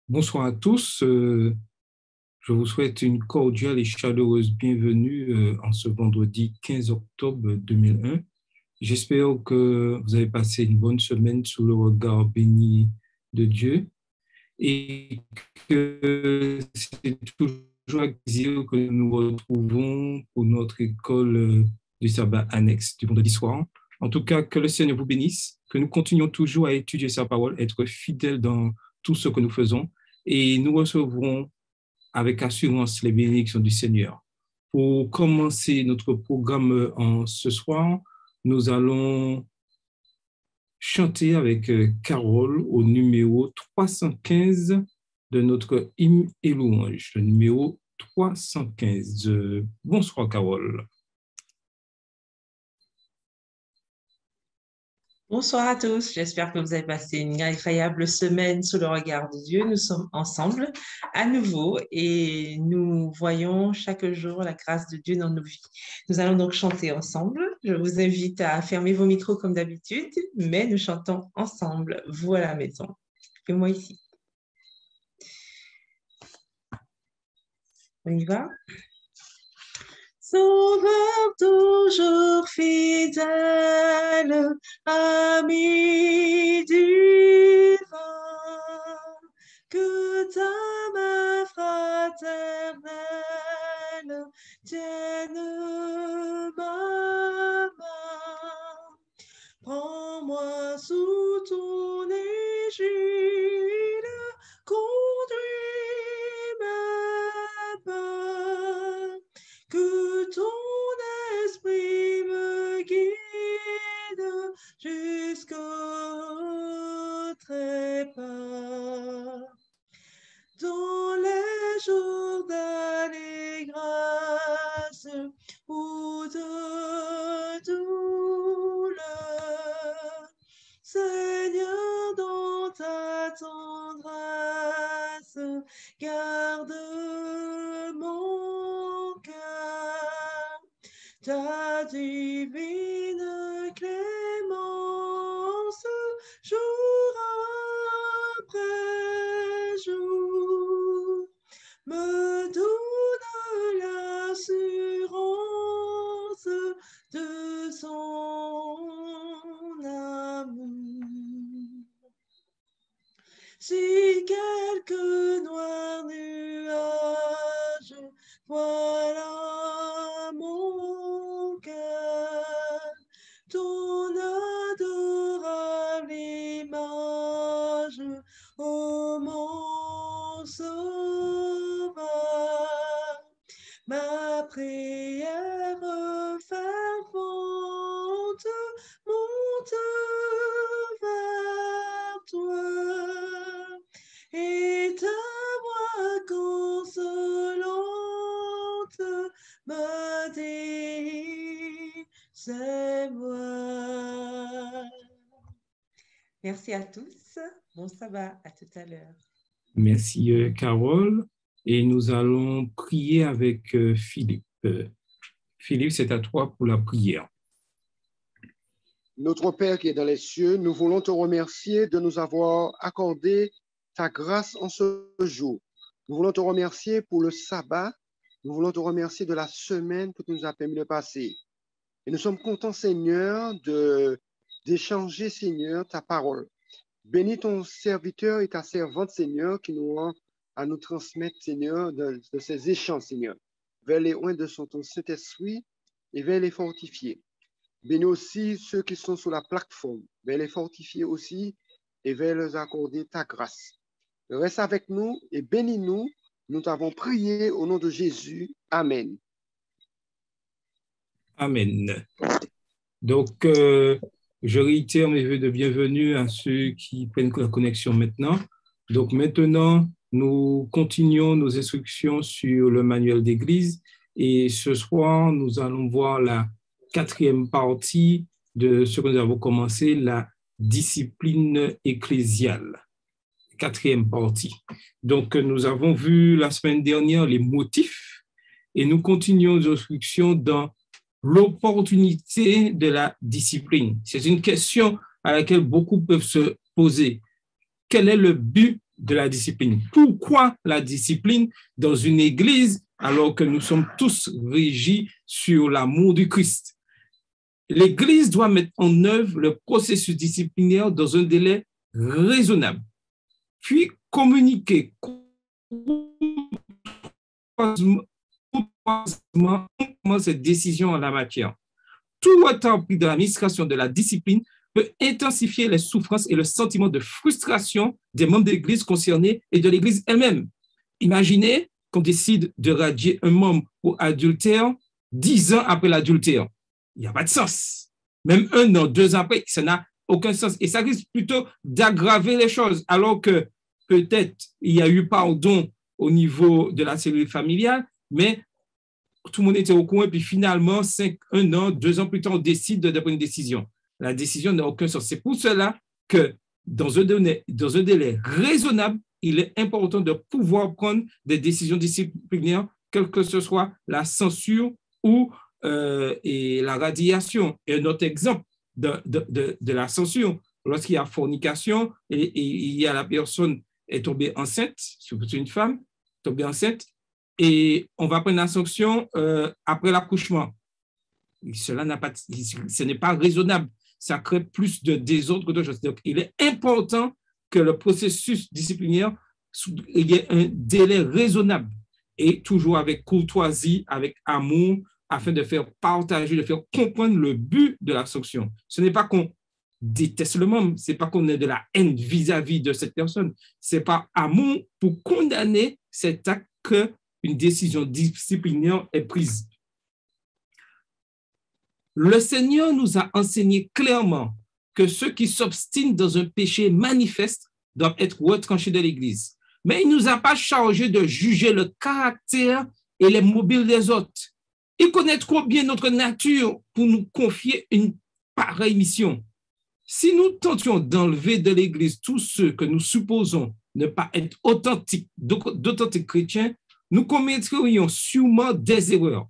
Bonsoir à tous. Je vous souhaite une cordiale et chaleureuse bienvenue en ce vendredi 15 octobre 2001. J'espère que vous avez passé une bonne semaine sous le regard béni de Dieu et que c'est toujours un plaisir que nous nous retrouvons pour notre école du sabbat annexe du vendredi soir. En tout cas, que le Seigneur vous bénisse, que nous continuons toujours à étudier sa parole, être fidèles dans tout ce que nous faisons et nous recevrons avec assurance les bénédictions du Seigneur. Pour commencer notre programme en ce soir, nous allons chanter avec Carole au numéro 315 de notre hymne et louange, le numéro 315. Bonsoir Carole. Bonsoir à tous, j'espère que vous avez passé une agréable semaine sous le regard de Dieu. Nous sommes ensemble à nouveau et nous voyons chaque jour la grâce de Dieu dans nos vies. Nous allons donc chanter ensemble. Je vous invite à fermer vos micros comme d'habitude, mais nous chantons ensemble, vous à la maison et moi ici. On y va? Sauveur toujours fidèle, ami divin, que ta main fraternelle tienne ma main. Prends-moi sous ton égide, conduis mes pas. Que ton esprit me guide jusqu'au trépas. Dans les jours d'allégresse ou de douleur, Seigneur, dans ta tendresse, garde mon cœur, ta divine clémence, jour après jour, me donne l'assurance de son amour. Si quelque noir nuage voilà mon cœur, ton adorable image, ô mon sauveur, ma prière fervente monte vers toi, et ta voix consolante me dit, c'est moi. Merci à tous. Bon sabbat, à tout à l'heure. Merci Carole. Et nous allons prier avec Philippe. Philippe, c'est à toi pour la prière. Notre Père qui est dans les cieux, nous voulons te remercier de nous avoir accordé ta grâce en ce jour. Nous voulons te remercier pour le sabbat. Nous voulons te remercier de la semaine que tu nous as permis de passer. Et nous sommes contents, Seigneur, d'échanger, Seigneur, ta parole. Bénis ton serviteur et ta servante, Seigneur, qui nous ont à nous transmettre, Seigneur, de ces échanges, Seigneur, vers les oins de ton Saint-Esprit et vers les fortifier. Bénis aussi ceux qui sont sur la plateforme, vers les fortifier aussi et vers leur accorder ta grâce. Reste avec nous et bénis-nous. Nous t'avons prié au nom de Jésus. Amen. Amen. Donc, je réitère mes vœux de bienvenue à ceux qui prennent la connexion maintenant. Donc, maintenant, nous continuons nos instructions sur le manuel d'église et ce soir, nous allons voir la 4e partie de ce que nous avons commencé, la discipline ecclésiale. 4e partie. Donc, nous avons vu la semaine dernière les motifs et nous continuons nos instructions dans l'opportunité de la discipline. C'est une question à laquelle beaucoup peuvent se poser. Quel est le but de la discipline. Pourquoi la discipline dans une église alors que nous sommes tous régis sur l'amour du Christ? L'église doit mettre en œuvre le processus disciplinaire dans un délai raisonnable, puis communiquer cette décision en la matière. Tout retard pris dans l'administration de la discipline peut intensifier les souffrances et le sentiment de frustration des membres de l'Église concernés et de l'Église elle-même. Imaginez qu'on décide de radier un membre pour adultère 10 ans après l'adultère. Il n'y a pas de sens. Même 1 an, 2 ans après, ça n'a aucun sens. Et ça risque plutôt d'aggraver les choses, alors que peut-être il y a eu pardon au niveau de la cellule familiale, mais tout le monde était au courant, puis finalement, 1 an, 2 ans plus tard, on décide de prendre une décision. La décision n'a aucun sens. C'est pour cela que dans un délai raisonnable, il est important de pouvoir prendre des décisions disciplinaires, quelle que ce soit la censure ou et la radiation. Et un autre exemple de la censure, lorsqu'il y a fornication et il y a la personne est tombée enceinte, surtout une femme tombée enceinte, et on va prendre la sanction après l'accouchement. Ce n'est pas raisonnable. Ça crée plus de désordre que d'autres choses. Donc, il est important que le processus disciplinaire il y ait un délai raisonnable et toujours avec courtoisie, avec amour, afin de faire partager, de faire comprendre le but de la sanction. Ce n'est pas qu'on déteste le membre, ce n'est pas qu'on ait de la haine vis-à-vis de cette personne. C'est par amour pour condamner cet acte qu'une décision disciplinaire est prise. Le Seigneur nous a enseigné clairement que ceux qui s'obstinent dans un péché manifeste doivent être retranchés de l'Église. Mais il ne nous a pas chargé de juger le caractère et les mobiles des autres. Il connaît trop bien notre nature pour nous confier une pareille mission. Si nous tentions d'enlever de l'Église tous ceux que nous supposons ne pas être d'authentiques chrétiens, nous commettrions sûrement des erreurs.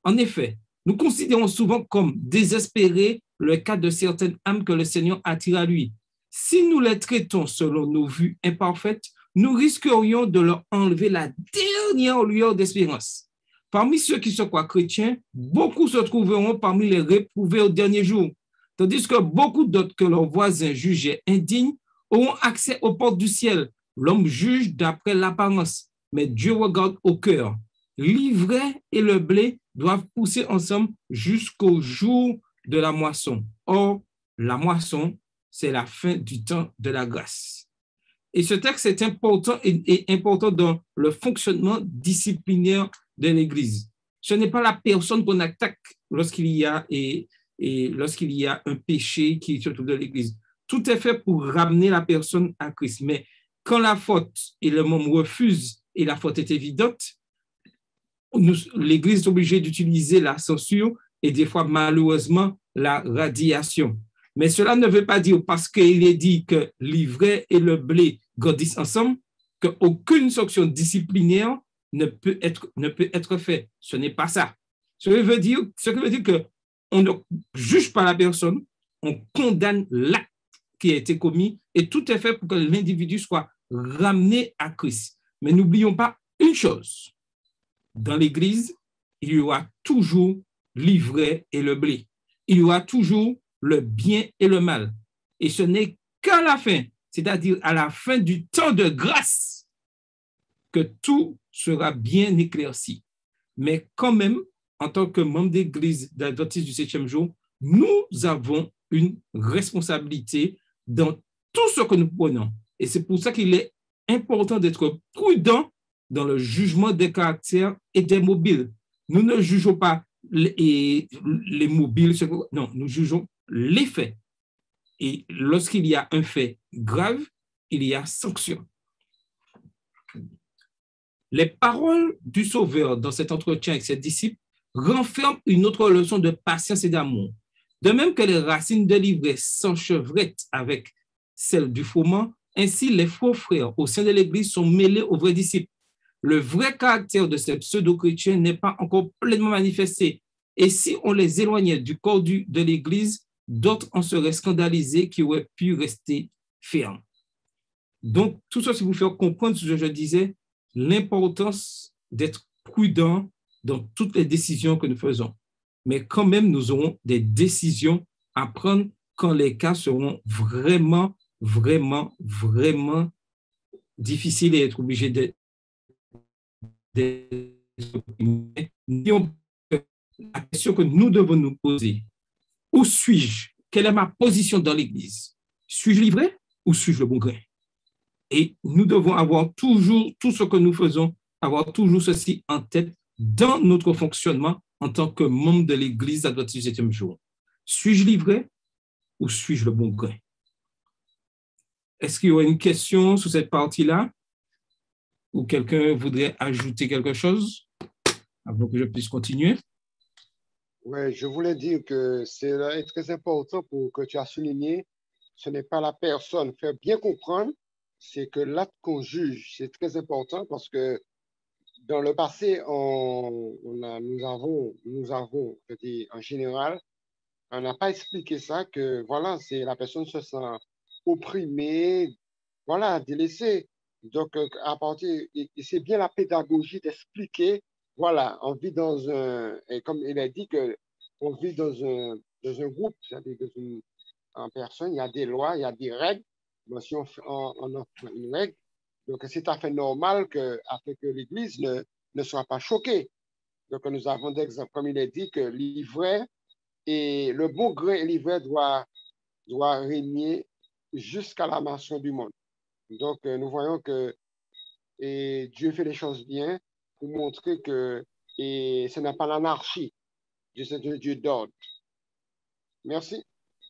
En effet, nous considérons souvent comme désespérés le cas de certaines âmes que le Seigneur attire à lui. Si nous les traitons selon nos vues imparfaites, nous risquerions de leur enlever la dernière lueur d'espérance. Parmi ceux qui se croient chrétiens, beaucoup se trouveront parmi les réprouvés au dernier jour, tandis que beaucoup d'autres que leurs voisins jugeaient indignes auront accès aux portes du ciel. L'homme juge d'après l'apparence, mais Dieu regarde au cœur. L'ivraie et le blé doivent pousser ensemble jusqu'au jour de la moisson. Or, la moisson, c'est la fin du temps de la grâce. Et ce texte est important et important dans le fonctionnement disciplinaire de l'Église. Ce n'est pas la personne qu'on attaque lorsqu'il y a lorsqu'il y a un péché qui se trouve dans l'Église. Tout est fait pour ramener la personne à Christ. Mais quand la faute et le membre refusent et la faute est évidente, l'Église est obligée d'utiliser la censure et des fois, malheureusement, la radiation. Mais cela ne veut pas dire, parce qu'il est dit que l'ivraie et le blé grandissent ensemble, qu'aucune sanction disciplinaire ne peut être faite. Ce n'est pas ça. Ce qui veut dire qu'on ne juge pas la personne, on condamne l'acte qui a été commis et tout est fait pour que l'individu soit ramené à Christ. Mais n'oublions pas une chose. Dans l'Église, il y aura toujours l'ivraie et le blé. Il y aura toujours le bien et le mal. Et ce n'est qu'à la fin, c'est-à-dire à la fin du temps de grâce, que tout sera bien éclairci. Mais quand même, en tant que membre d'Église d'Adventiste du 7e jour, nous avons une responsabilité dans tout ce que nous prenons. Et c'est pour ça qu'il est important d'être prudent dans le jugement des caractères et des mobiles. Nous ne jugeons pas les mobiles, non, nous jugeons les faits. Et lorsqu'il y a un fait grave, il y a sanction. Les paroles du Sauveur dans cet entretien avec ses disciples renferment une autre leçon de patience et d'amour. De même que les racines de l'ivraie s'enchevêtrent avec celles du froment, ainsi les faux frères au sein de l'Église sont mêlés aux vrais disciples. Le vrai caractère de ces pseudo-chrétiens n'est pas encore pleinement manifesté. Et si on les éloignait du corps de l'Église, d'autres en seraient scandalisés qui auraient pu rester fermes. Donc, tout ça, c'est pour faire comprendre ce que je disais, l'importance d'être prudent dans toutes les décisions que nous faisons. Mais quand même, nous aurons des décisions à prendre quand les cas seront vraiment, vraiment, vraiment difficiles et être obligés de la question que nous devons nous poser, où suis-je? Quelle est ma position dans l'Église? Suis-je livré ou suis-je le bon grain? Et nous devons avoir toujours, tout ce que nous faisons, avoir toujours ceci en tête dans notre fonctionnement en tant que membre de l'Église adventiste du 7e jour. Suis-je livré ou suis-je le bon grain? Est-ce qu'il y aura une question sur cette partie-là? Ou quelqu'un voudrait ajouter quelque chose avant que je puisse continuer? Oui, je voulais dire que c'est très important pour que tu as souligné, ce n'est pas la personne. Faire bien comprendre, c'est que l'acte qu'on juge, c'est très important parce que dans le passé, nous avons, en général, on n'a pas expliqué ça, que voilà, c'est la personne se sent opprimée, voilà, délaissée. Donc, à partir, et c'est bien la pédagogie d'expliquer, voilà, on vit dans et comme il a dit que on vit dans un groupe, c'est-à-dire en personne, il y a des lois, il y a des règles. Mais si on offre une règle, donc c'est tout à fait normal afin que l'Église ne soit pas choquée. Donc, nous avons des exemples, comme il est dit, que l'ivraie et le bon grain et l'ivraie doit régner jusqu'à la nation du monde. Donc, nous voyons que Dieu fait les choses bien pour montrer que ce n'est pas l'anarchie. Dieu, c'est un Dieu d'ordre. Merci.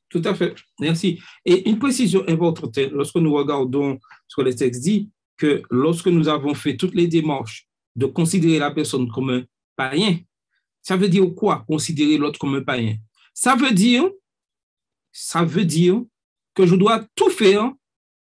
Tout à fait. Merci. Et une précision importante, lorsque nous regardons ce que le texte dit, que lorsque nous avons fait toutes les démarches de considérer la personne comme un païen, ça veut dire quoi, considérer l'autre comme un païen? Ça veut dire que je dois tout faire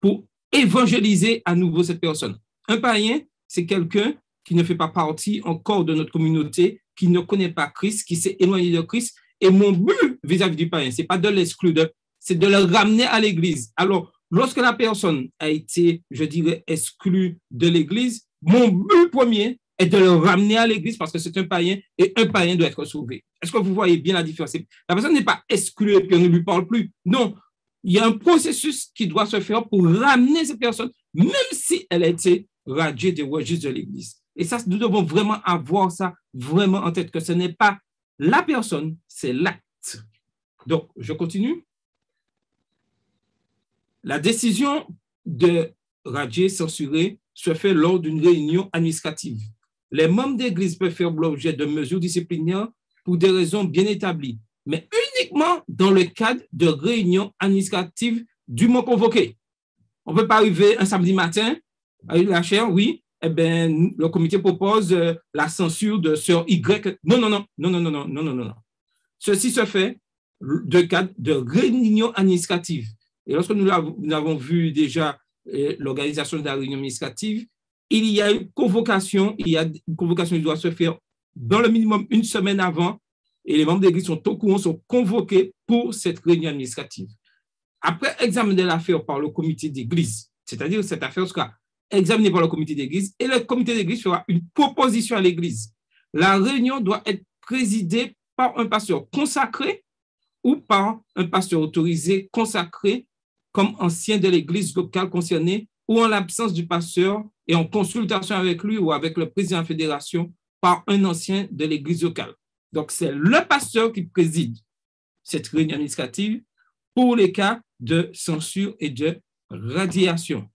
pour évangéliser à nouveau cette personne. Un païen, c'est quelqu'un qui ne fait pas partie encore de notre communauté, qui ne connaît pas Christ, qui s'est éloigné de Christ. Et mon but vis-à-vis du païen, ce n'est pas de l'exclure, c'est de le ramener à l'Église. Alors, lorsque la personne a été, je dirais, exclue de l'Église, mon but premier est de le ramener à l'Église parce que c'est un païen et un païen doit être sauvé. Est-ce que vous voyez bien la différence? La personne n'est pas exclue et puis on ne lui parle plus. Non, il y a un processus qui doit se faire pour ramener cette personne, même si elle a été radiée des registres de l'Église. Et ça, nous devons vraiment avoir ça vraiment en tête, que ce n'est pas la personne, c'est l'acte. Donc, je continue. La décision de radier, censurer, se fait lors d'une réunion administrative. Les membres d'Église peuvent faire l'objet de mesures disciplinaires pour des raisons bien établies, mais uniquement dans le cadre de réunions administratives dûment convoquées. On ne peut pas arriver un samedi matin, avec la chaire, oui, eh bien, le comité propose la censure de sœur Y. Non. Ceci se fait de cadre de réunion administrative. Et lorsque nous avons vu déjà l'organisation de la réunion administrative, il y a une convocation, qui doit se faire dans le minimum une semaine avant, et les membres de l'Église sont au courant, sont convoqués pour cette réunion administrative. Après examen de l'affaire par le comité d'Église, c'est-à-dire cette affaire sera examinée par le comité d'Église, et le comité d'Église fera une proposition à l'Église. La réunion doit être présidée par un pasteur consacré ou par un pasteur autorisé consacré comme ancien de l'Église locale concernée, ou en l'absence du pasteur et en consultation avec lui ou avec le président de la fédération par un ancien de l'Église locale. Donc, c'est le pasteur qui préside cette réunion administrative pour les cas de censure et de radiation.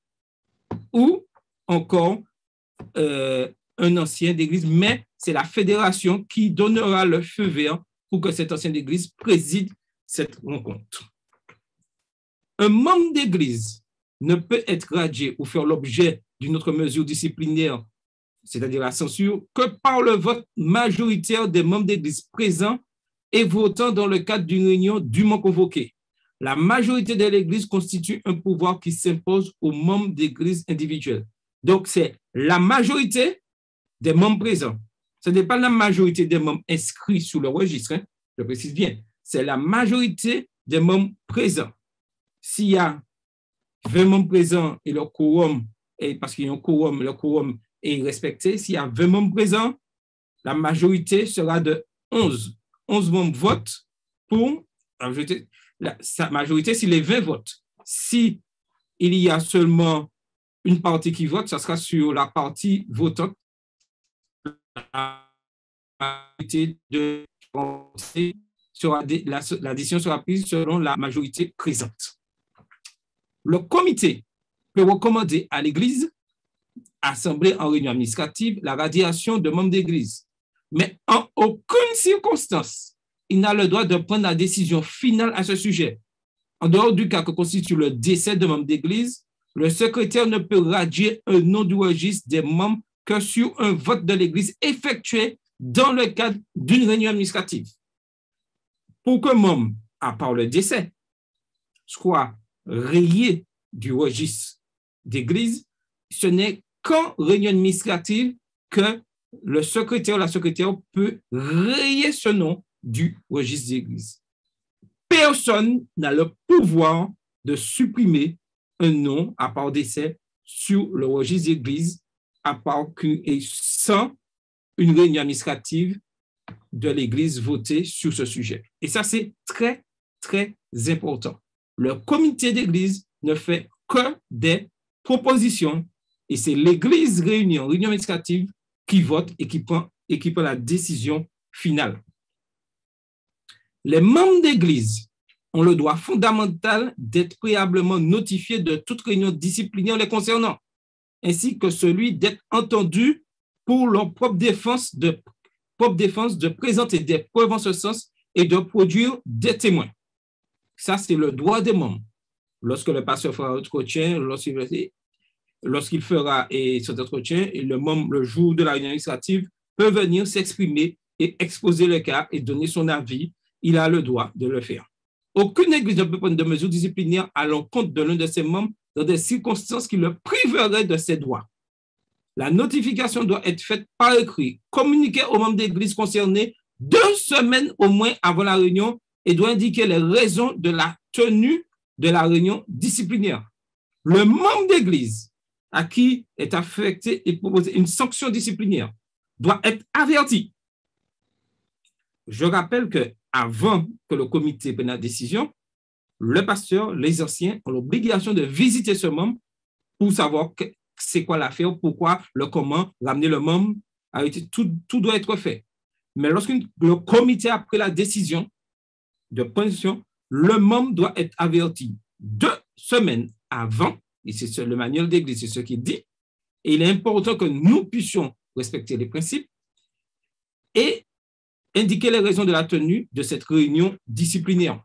Ou encore un ancien d'église, mais c'est la fédération qui donnera le feu vert pour que cet ancien d'église préside cette rencontre. Un membre d'église ne peut être radié ou faire l'objet d'une autre mesure disciplinaire, c'est-à-dire la censure, que par le vote majoritaire des membres d'église présents et votant dans le cadre d'une réunion dûment convoquée. La majorité de l'église constitue un pouvoir qui s'impose aux membres d'église individuels. Donc, c'est la majorité des membres présents. Ce n'est pas la majorité des membres inscrits sur le registre, hein, je précise bien. C'est la majorité des membres présents. S'il y a 20 membres présents et le quorum, et parce qu'il y a un quorum, le quorum est respecté. S'il y a 20 membres présents, la majorité sera de 11. 11 membres votent pour sa majorité si les 20 votent. Si il y a seulement une partie qui vote, ça sera sur la partie votante. La décision sera prise selon la majorité présente. Le comité peut recommander à l'Église, assemblée en réunion administrative, la radiation de membres d'Église. Mais en aucune circonstance, il n'a le droit de prendre la décision finale à ce sujet. En dehors du cas que constitue le décès de membres d'Église, le secrétaire ne peut radier un nom du registre des membres que sur un vote de l'Église effectué dans le cadre d'une réunion administrative. Pour qu'un membre, à part le décès, soit rayé du registre d'Église, ce n'est qu'en réunion administrative que le secrétaire ou la secrétaire peut rayer ce nom du registre d'Église. Personne n'a le pouvoir de supprimer un nom à part décès sur le registre d'Église, à part et sans une réunion administrative de l'Église votée sur ce sujet. Et ça, c'est très, très important. Le comité d'Église ne fait que des propositions et c'est l'Église réunie en réunion administrative qui vote et qui prend la décision finale. Les membres d'Église ont le droit fondamental d'être préalablement notifiés de toute réunion disciplinaire les concernant, ainsi que celui d'être entendus pour leur propre défense de présenter des preuves en ce sens et de produire des témoins. Ça, c'est le droit des membres. Lorsque le pasteur fera un entretien, lorsqu'il fera cet entretien, et le jour de la réunion administrative peut venir s'exprimer et exposer le cas et donner son avis, il a le droit de le faire. Aucune église ne peut prendre de mesures disciplinaires à l'encontre de l'un de ses membres dans des circonstances qui le priveraient de ses droits. La notification doit être faite par écrit, communiquée aux membres d'église concernés 2 semaines au moins avant la réunion et doit indiquer les raisons de la tenue de la réunion disciplinaire. Le membre d'église à qui est affecté et proposé une sanction disciplinaire doit être averti. Je rappelle qu'avant que le comité prenne la décision, le pasteur, les anciens ont l'obligation de visiter ce membre pour savoir c'est quoi l'affaire, pourquoi, le comment, ramener le membre. Tout doit être fait. Mais lorsque le comité a pris la décision de position, le membre doit être averti 2 semaines avant, et c'est le manuel d'église, c'est ce qu'il dit, et il est important que nous puissions respecter les principes et indiquer les raisons de la tenue de cette réunion disciplinaire.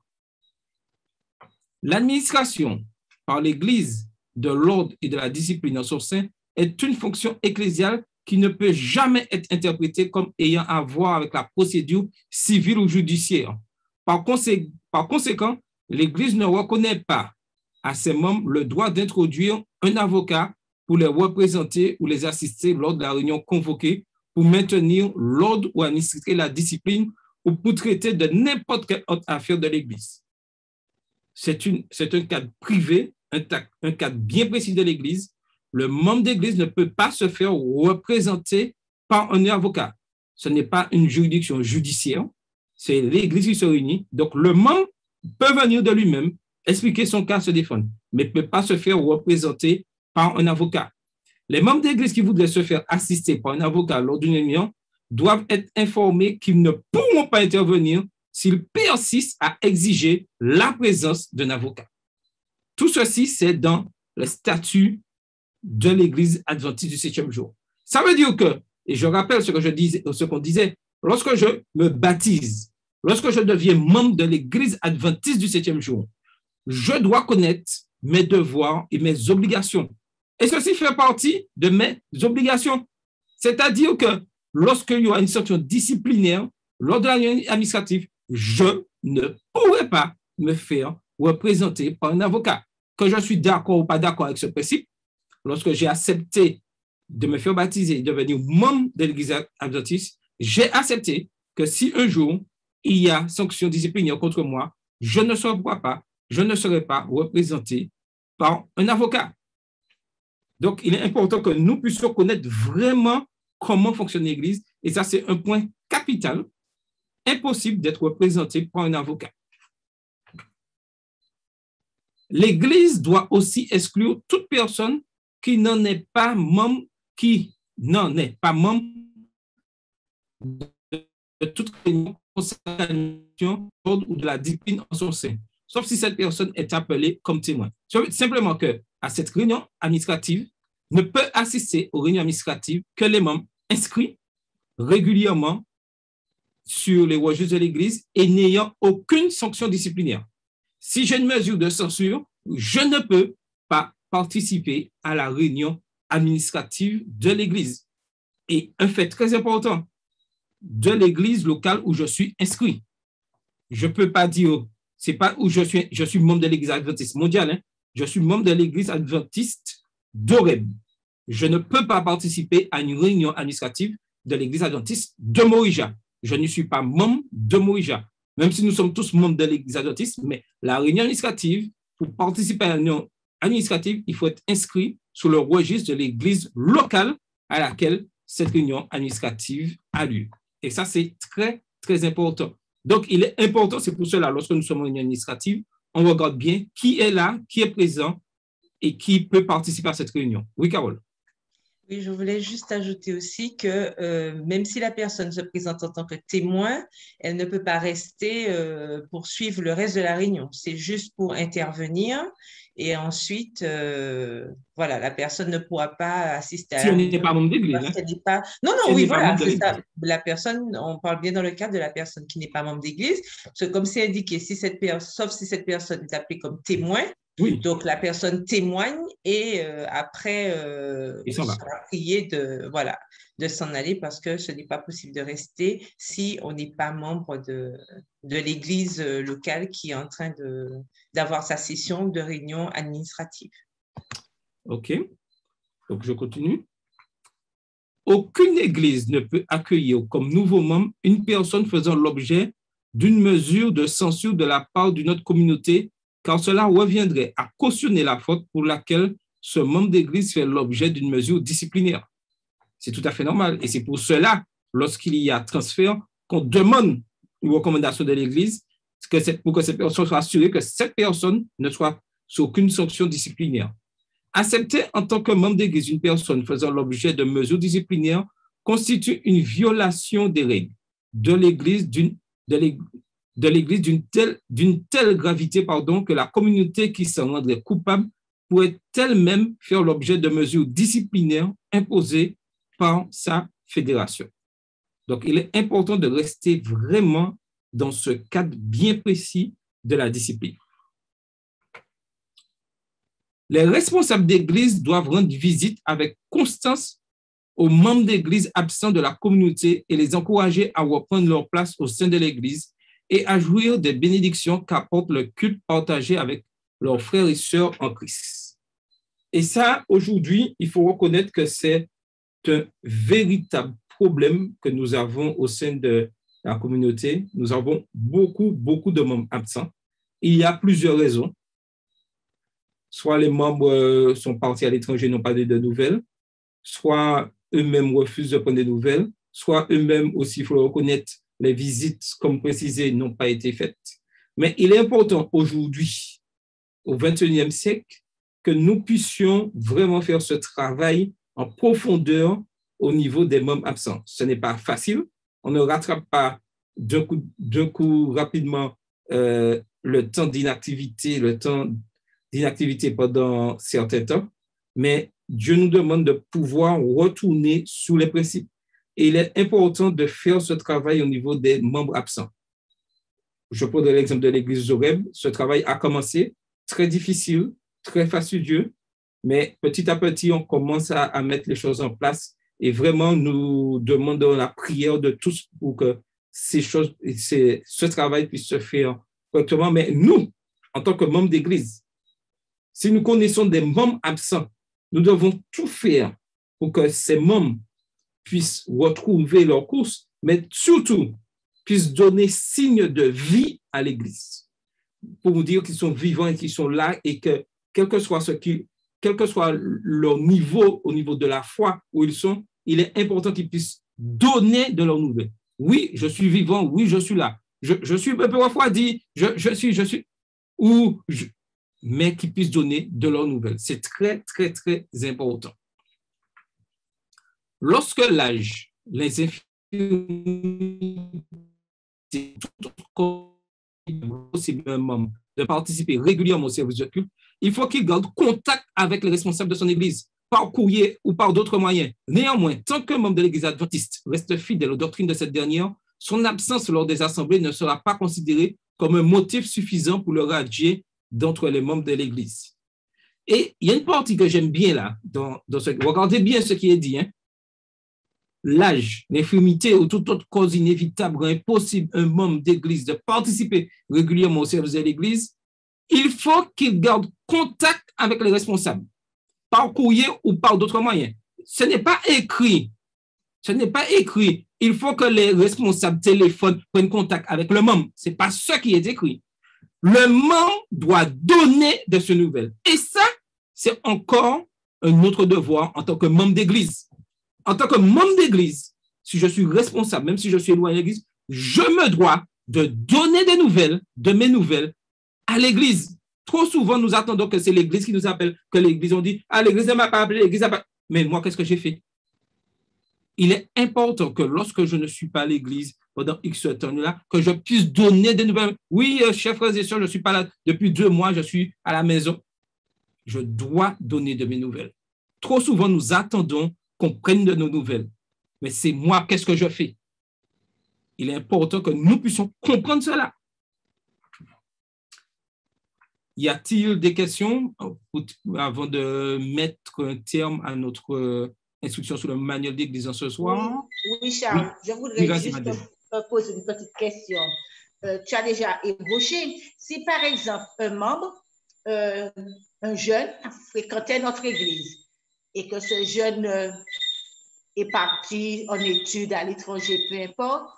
L'administration par l'Église de l'ordre et de la discipline en son sein est une fonction ecclésiale qui ne peut jamais être interprétée comme ayant à voir avec la procédure civile ou judiciaire. Par conséquent, l'Église ne reconnaît pas à ses membres le droit d'introduire un avocat pour les représenter ou les assister lors de la réunion convoquée pour maintenir l'ordre ou administrer la discipline ou pour traiter de n'importe quelle autre affaire de l'Église. C'est un cadre privé, un cadre bien précis de l'Église. Le membre d'Église ne peut pas se faire représenter par un avocat. Ce n'est pas une juridiction judiciaire, c'est l'Église qui se réunit. Donc, le membre peut venir de lui-même, expliquer son cas, se défendre, mais ne peut pas se faire représenter par un avocat. Les membres d'Église qui voudraient se faire assister par un avocat lors d'une réunion doivent être informés qu'ils ne pourront pas intervenir s'ils persistent à exiger la présence d'un avocat. Tout ceci, c'est dans le statut de l'Église adventiste du 7e jour. Ça veut dire que, et je rappelle ce qu'on disait, lorsque je me baptise, lorsque je deviens membre de l'Église adventiste du 7e jour, je dois connaître mes devoirs et mes obligations. Et ceci fait partie de mes obligations. C'est-à-dire que lorsqu'il y aura une sanction disciplinaire, lors de la réunion administrative, je ne pourrai pas me faire représenter par un avocat. Que je suis d'accord ou pas d'accord avec ce principe, lorsque j'ai accepté de me faire baptiser et devenir membre de l'Église adventiste, j'ai accepté que si un jour il y a sanction disciplinaire contre moi, je ne serai pas représenté par un avocat. Donc, il est important que nous puissions connaître vraiment comment fonctionne l'Église. Et ça, c'est un point capital, impossible d'être représenté par un avocat. L'Église doit aussi exclure toute personne qui n'en est pas membre, de toute réunion, consécration ou de la discipline en son sein, sauf si cette personne est appelée comme témoin. Simplement que à cette réunion administrative ne peut assister aux réunions administratives que les membres inscrits régulièrement sur les registres de l'Église et n'ayant aucune sanction disciplinaire. Si j'ai une mesure de censure, je ne peux pas participer à la réunion administrative de l'Église. Et un fait très important, de l'Église locale où je suis inscrit. Je ne peux pas dire, c'est pas où je suis membre de l'Église adventiste mondiale, hein. Je suis membre de l'Église adventiste d'Oreb. Je ne peux pas participer à une réunion administrative de l'Église adventiste de Morija. Je ne suis pas membre de Morija, même si nous sommes tous membres de l'Église adventiste, mais la réunion administrative, pour participer à la réunion administrative, il faut être inscrit sur le registre de l'Église locale à laquelle cette réunion administrative a lieu. Et ça, c'est très, très important. Donc, il est important, c'est pour cela, lorsque nous sommes en réunion administrative, on regarde bien qui est là, qui est présent et qui peut participer à cette réunion. Oui, Carole. Oui, je voulais juste ajouter aussi que même si la personne se présente en tant que témoin, elle ne peut pas rester pour suivre le reste de la réunion. C'est juste pour intervenir et ensuite, voilà, la personne ne pourra pas assister à si la on réunion. n'est pas membre d'église. Hein? Non, si oui, voilà, c'est ça. La personne, on parle bien dans le cadre de la personne qui n'est pas membre d'église. Parce que comme c'est indiqué, sauf si cette personne est appelée comme témoin, oui. Donc, la personne témoigne et après, il sera prié de s'en aller parce que ce n'est pas possible de rester si on n'est pas membre de l'église locale qui est en train d'avoir sa session de réunion administrative. OK. Donc, je continue. Aucune église ne peut accueillir comme nouveau membre une personne faisant l'objet d'une mesure de censure de la part d'une autre communauté, car cela reviendrait à cautionner la faute pour laquelle ce membre d'église fait l'objet d'une mesure disciplinaire. C'est tout à fait normal. Et c'est pour cela, lorsqu'il y a transfert, qu'on demande une recommandation de l'église pour que cette personne soit assurée que cette personne ne soit sous aucune sanction disciplinaire. Accepter en tant que membre d'église une personne faisant l'objet de mesures disciplinaires constitue une violation des règles de l'église d'une telle gravité que la communauté qui s'en rendrait coupable pourrait elle-même faire l'objet de mesures disciplinaires imposées par sa fédération. Donc, il est important de rester vraiment dans ce cadre bien précis de la discipline. Les responsables d'église doivent rendre visite avec constance aux membres d'église absents de la communauté et les encourager à reprendre leur place au sein de l'église et à jouir des bénédictions qu'apporte le culte partagé avec leurs frères et sœurs en Christ. Et ça, aujourd'hui, il faut reconnaître que c'est un véritable problème que nous avons au sein de la communauté. Nous avons beaucoup de membres absents. Il y a plusieurs raisons. Soit les membres sont partis à l'étranger, n'ont pas de nouvelles, soit eux-mêmes refusent de prendre des nouvelles, soit eux-mêmes aussi, il faut le reconnaître, les visites, comme précisé, n'ont pas été faites. Mais il est important aujourd'hui, au XXIe siècle, que nous puissions vraiment faire ce travail en profondeur au niveau des membres absents. Ce n'est pas facile. On ne rattrape pas d'un coup rapidement le temps d'inactivité, pendant certains temps, mais Dieu nous demande de pouvoir retourner sous les principes. Et il est important de faire ce travail au niveau des membres absents. Je prends l'exemple de l'église Zoreb. Ce travail a commencé, très difficile, très fastidieux, mais petit à petit, on commence à mettre les choses en place et vraiment, nous demandons la prière de tous pour que ce travail puisse se faire correctement. Mais nous, en tant que membres d'église, si nous connaissons des membres absents, nous devons tout faire pour que ces membres puissent retrouver leur course, mais surtout puissent donner signe de vie à l'Église, pour nous dire qu'ils sont vivants et qu'ils sont là et que quel que soit quel que soit leur niveau, au niveau de la foi où ils sont, il est important qu'ils puissent donner de leurs nouvelles. Oui, je suis vivant, oui, je suis là. Je suis parfois dit, je suis, mais qu'ils puissent donner de leurs nouvelles. C'est très, très, très important. Lorsque l'âge, les infirmités, tout possiblement de participer régulièrement au service de culte, il faut qu'il garde contact avec les responsables de son Église, par courrier ou par d'autres moyens. Néanmoins, tant qu'un membre de l'Église adventiste reste fidèle aux doctrines de cette dernière, son absence lors des assemblées ne sera pas considérée comme un motif suffisant pour le radier d'entre les membres de l'Église. Et il y a une partie que j'aime bien là, dans ce, regardez bien ce qui est dit, hein. L'âge, l'infirmité ou toute autre cause inévitable rend impossible un membre d'église de participer régulièrement au service de l'église, il faut qu'il garde contact avec les responsables, par courrier ou par d'autres moyens. Ce n'est pas écrit. Ce n'est pas écrit. Il faut que les responsables téléphonent, prennent contact avec le membre. Ce n'est pas ce qui est écrit. Le membre doit donner de ces nouvelles. Et ça, c'est encore un autre devoir en tant que membre d'église. En tant que membre d'église, si je suis responsable, même si je suis éloigné de l'église, je me dois de donner des nouvelles, de mes nouvelles, à l'église. Trop souvent, nous attendons que c'est l'église qui nous appelle, que l'église, on dit, ah, l'église ne m'a pas appelé, l'église n'a pas. Mais moi, qu'est-ce que j'ai fait? Il est important que lorsque je ne suis pas à l'église pendant X temps-là, que je puisse donner des nouvelles. Oui, chers frères et sœurs, je ne suis pas là depuis 2 mois, je suis à la maison. Je dois donner de mes nouvelles. Trop souvent, nous attendons qu'on prenne de nos nouvelles. Mais c'est moi, qu'est-ce que je fais? Il est important que nous puissions comprendre cela. Y a-t-il des questions avant de mettre un terme à notre instruction sur le manuel d'église ce soir? Oui, Charles, je voudrais juste poser une petite question. Tu as déjà ébauché. Si par exemple un membre, un jeune a fréquenté notre église et que ce jeune est parti en études à l'étranger, peu importe,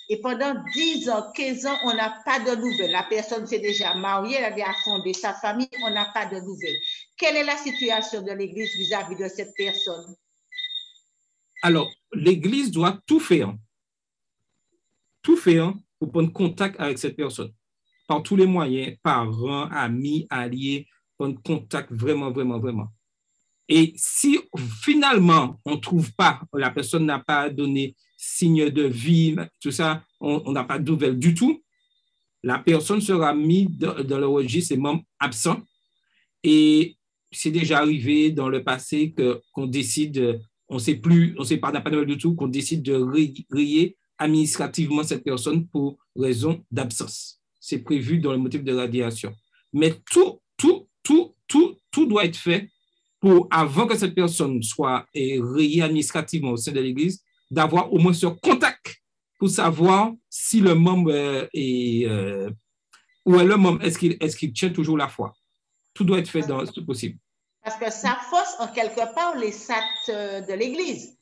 et pendant 10 ans, 15 ans, on n'a pas de nouvelles. La personne s'est déjà mariée, elle a déjà fondé sa famille, on n'a pas de nouvelles. Quelle est la situation de l'Église vis-à-vis de cette personne? Alors, l'Église doit tout faire pour prendre contact avec cette personne. Par tous les moyens, parents, amis, alliés, prendre contact vraiment, vraiment, vraiment. Et si finalement, on ne trouve pas, la personne n'a pas donné signe de vie, tout ça, on n'a pas de nouvelles du tout, la personne sera mise dans le registre des membres absents. Et c'est déjà arrivé dans le passé qu'on décide, on ne sait pas, n'a pas de nouvelles du tout, qu'on décide de rayer administrativement cette personne pour raison d'absence. C'est prévu dans le motif de radiation. Mais tout doit être fait pour, avant que cette personne soit rayée administrativement au sein de l'Église, d'avoir au moins ce contact pour savoir si le membre où est le membre, est-ce qu'il tient toujours la foi. Tout doit être fait dans ce possible. Parce que ça fausse en quelque part les SAT de l'Église.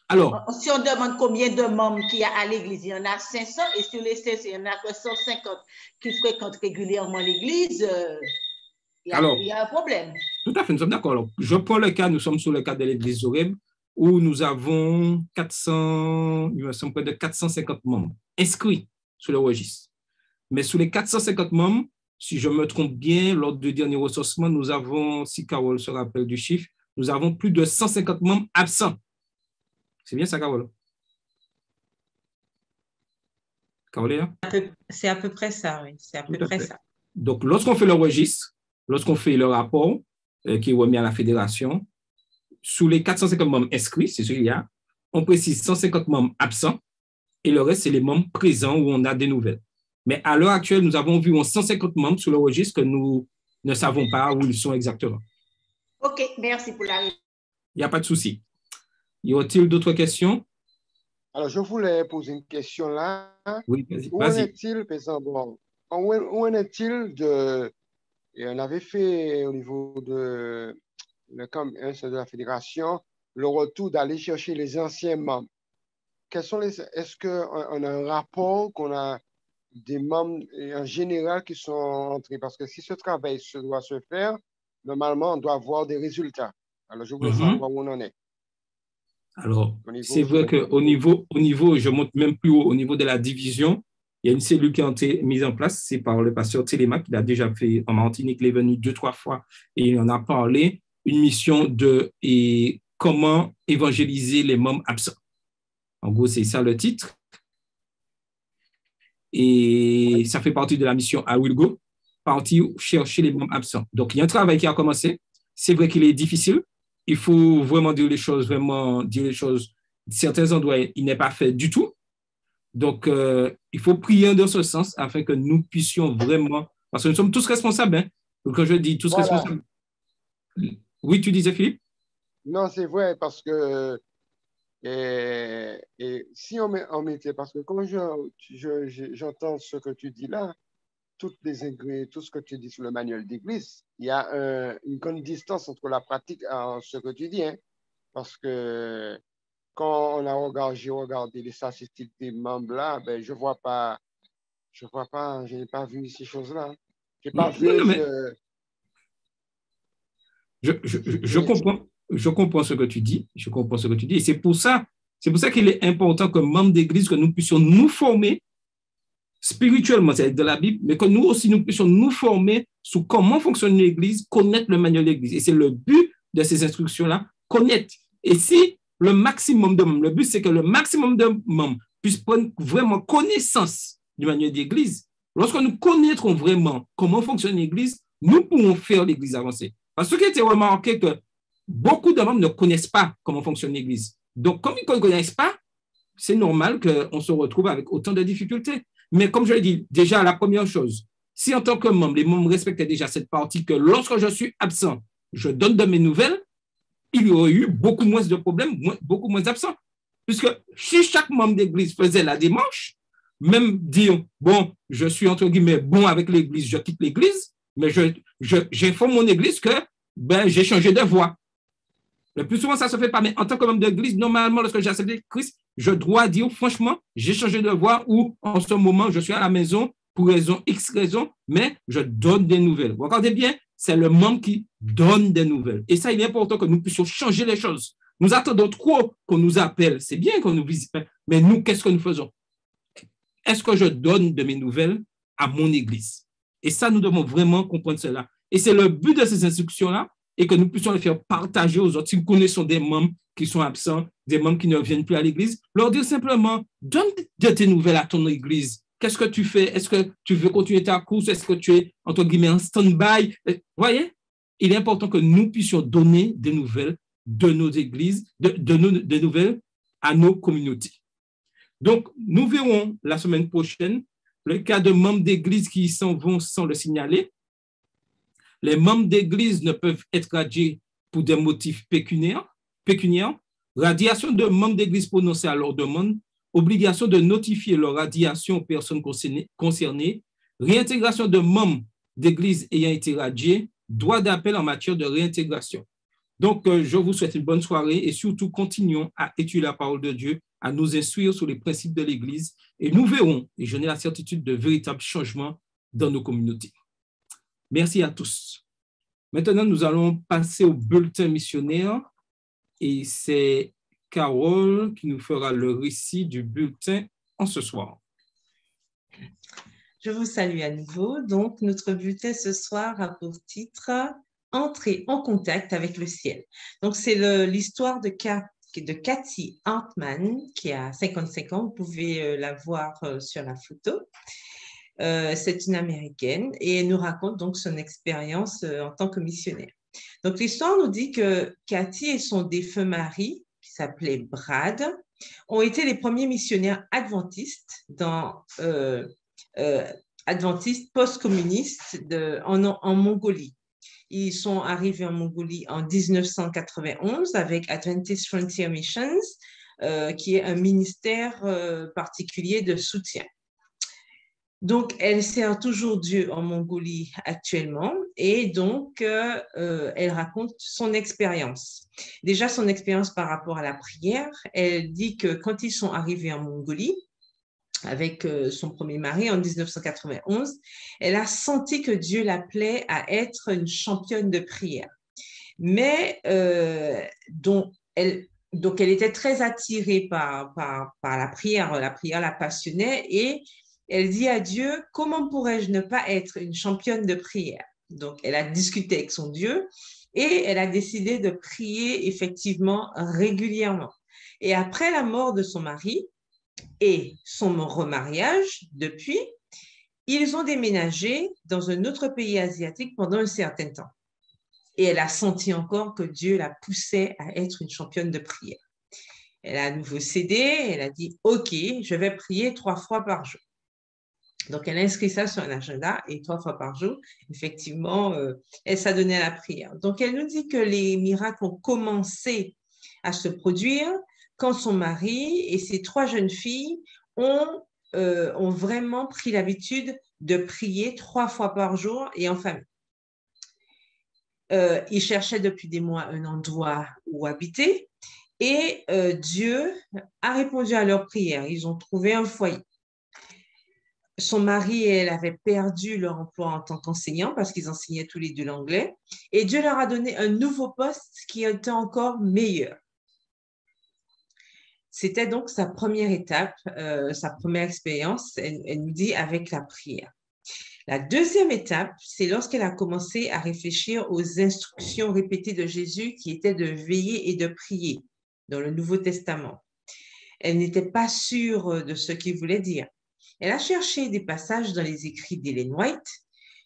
Alors, si on demande combien de membres qu'il y a à l'Église, il y en a 500 et sur les 500, il y en a que 150 qui fréquentent régulièrement l'Église. Il y a un problème. Tout à fait, nous sommes d'accord. Alors, je prends le cas, nous sommes sur le cas de l'Église Zoreb, où nous avons 400, il me semble près de 450 membres inscrits sur le registre. Mais sur les 450 membres, si je me trompe bien, lors du dernier recensement, nous avons, si Carole se rappelle du chiffre, nous avons plus de 150 membres absents. C'est bien ça, Carole? Carole? C'est à peu près ça, oui. C'est à peu près ça. Donc, lorsqu'on fait le registre, lorsqu'on fait le rapport qui est remis à la fédération, sous les 450 membres inscrits, c'est ce qu'il y a, on précise 150 membres absents et le reste, c'est les membres présents où on a des nouvelles. Mais à l'heure actuelle, nous avons environ 150 membres sur le registre que nous ne savons pas où ils sont exactement. OK, merci pour la réponse. Il n'y a pas de souci. Y a-t-il d'autres questions? Alors, je voulais poser une question là. Oui, vas-y. Où en est-il, par exemple, où en est-il de... Et on avait fait au niveau de la fédération le retour d'aller chercher les anciens membres. Est-ce qu'on a un rapport qu'on a des membres en général qui sont entrés? Parce que si ce travail doit se faire, normalement, on doit avoir des résultats. Alors, je voulais savoir où on en est. Alors, c'est vrai qu'au niveau, je monte même plus haut, au niveau de la division, il y a une cellule qui a été mise en place, c'est par le pasteur Télémac, il a déjà fait en Martinique, il est venu 2-3 fois et il en a parlé, une mission de et comment évangéliser les membres absents. En gros, c'est ça le titre. Et ça fait partie de la mission I Will Go, partir chercher les membres absents. Donc, il y a un travail qui a commencé. C'est vrai qu'il est difficile. Il faut vraiment dire les choses, certains endroits, il n'est pas fait du tout. Donc, il faut prier dans ce sens afin que nous puissions vraiment, parce que nous sommes tous responsables. Hein. Donc, quand je dis tous responsables. Oui, tu disais, Philippe? Non, c'est vrai, parce que et si on mettait, parce que quand j'entends ce que tu dis là, tout ce que tu dis sur le manuel d'église, il y a une grande distance entre la pratique et ce que tu dis, hein, parce que quand j'ai regardé les statistiques des membres là, ben, je n'ai pas vu ces choses-là. J'ai pas vu je comprends ce que tu dis. Je comprends ce que tu dis. Et c'est pour ça qu'il est important comme membre d'église que nous puissions nous former spirituellement, c'est de la Bible, mais que nous aussi, nous puissions nous former sur comment fonctionne l'église, connaître le manuel de l'église. Et c'est le but de ces instructions-là, connaître. Et si le maximum de membres, le but, c'est que le maximum de membres puissent prendre vraiment connaissance du manuel d'église. Lorsque nous connaîtrons vraiment comment fonctionne l'église, nous pourrons faire l'église avancer. Parce que ce qui a été remarqué, que beaucoup de membres ne connaissent pas comment fonctionne l'église. Donc, comme ils ne connaissent pas, c'est normal qu'on se retrouve avec autant de difficultés. Mais comme je l'ai dit, déjà, la première chose, si en tant que membre, les membres respectaient déjà cette partie que lorsque je suis absent, je donne de mes nouvelles, il y aurait eu beaucoup moins de problèmes, beaucoup moins d'absents. Puisque si chaque membre d'église faisait la démarche, même dire, bon, je suis entre guillemets bon avec l'église, je quitte l'église, mais j'informe mon église que j'ai changé de voie. Le plus souvent, ça ne se fait pas. Mais en tant que membre d'église, normalement, lorsque j'ai accepté Christ, je dois dire, franchement, j'ai changé de voie ou en ce moment, je suis à la maison pour X raison, mais je donne des nouvelles. Vous regardez bien, c'est le membre qui donne des nouvelles. Et ça, il est important que nous puissions changer les choses. Nous attendons trop qu'on nous appelle. C'est bien qu'on nous visite, mais nous, qu'est-ce que nous faisons? Est-ce que je donne de mes nouvelles à mon église? Et ça, nous devons vraiment comprendre cela. Et c'est le but de ces instructions-là, et que nous puissions les faire partager aux autres. Si nous connaissons des membres qui sont absents, des membres qui ne viennent plus à l'église, leur dire simplement, donne de tes nouvelles à ton église. Qu'est-ce que tu fais? Est-ce que tu veux continuer ta course? Est-ce que tu es, entre guillemets, en stand-by? Vous voyez? Il est important que nous puissions donner des nouvelles de nos églises, des nouvelles à nos communautés. Donc, nous verrons la semaine prochaine le cas de membres d'église qui s'en vont sans le signaler. Les membres d'église ne peuvent être radiés pour des motifs pécuniaires, radiation de membres d'église prononcée à leur demande, obligation de notifier leur radiation aux personnes concernées, réintégration de membres d'église ayant été radiés, droit d'appel en matière de réintégration. Donc, je vous souhaite une bonne soirée et surtout, continuons à étudier la parole de Dieu, à nous instruire sur les principes de l'Église et nous verrons, et j'en ai la certitude, de véritables changements dans nos communautés. Merci à tous. Maintenant, nous allons passer au bulletin missionnaire et c'est Carole qui nous fera le récit du bulletin en ce soir. Je vous salue à nouveau. Donc, notre bulletin ce soir a pour titre « Entrer en contact avec le ciel ». Donc, c'est l'histoire de Cathy Hartman qui a 55 ans. Vous pouvez la voir sur la photo. C'est une Américaine et elle nous raconte donc son expérience en tant que missionnaire. Donc, l'histoire nous dit que Cathy et son défunt mari, qui s'appelait Brad, ont été les premiers missionnaires adventistes adventistes post-communistes en Mongolie. Ils sont arrivés en Mongolie en 1991 avec Adventist Frontier Missions, qui est un ministère particulier de soutien. Donc, elle sert toujours Dieu en Mongolie actuellement et donc, elle raconte son expérience. Déjà, son expérience par rapport à la prière, elle dit que quand ils sont arrivés en Mongolie, avec son premier mari en 1991, elle a senti que Dieu l'appelait à être une championne de prière. Mais donc elle était très attirée par la prière la passionnait et elle dit à Dieu, comment pourrais-je ne pas être une championne de prière? Donc elle a discuté avec son Dieu et elle a décidé de prier effectivement régulièrement. Et après la mort de son mari et son remariage depuis, ils ont déménagé dans un autre pays asiatique pendant un certain temps. Et elle a senti encore que Dieu la poussait à être une championne de prière. Elle a à nouveau cédé, elle a dit, OK, je vais prier 3 fois par jour. Donc, elle a inscrit ça sur un agenda et 3 fois par jour, effectivement, elle s'adonnait à la prière. Donc, elle nous dit que les miracles ont commencé à se produire quand son mari et ses 3 jeunes filles ont vraiment pris l'habitude de prier 3 fois par jour et en famille. Ils cherchaient depuis des mois un endroit où habiter et Dieu a répondu à leurs prières. Ils ont trouvé un foyer. Son mari et elle avaient perdu leur emploi en tant qu'enseignants parce qu'ils enseignaient tous les deux l'anglais et Dieu leur a donné un nouveau poste qui était encore meilleur. C'était donc sa première étape, sa première expérience, elle nous dit, avec la prière. La deuxième étape, c'est lorsqu'elle a commencé à réfléchir aux instructions répétées de Jésus qui étaient de veiller et de prier dans le Nouveau Testament. Elle n'était pas sûre de ce qu'il voulait dire. Elle a cherché des passages dans les écrits d'Ellen White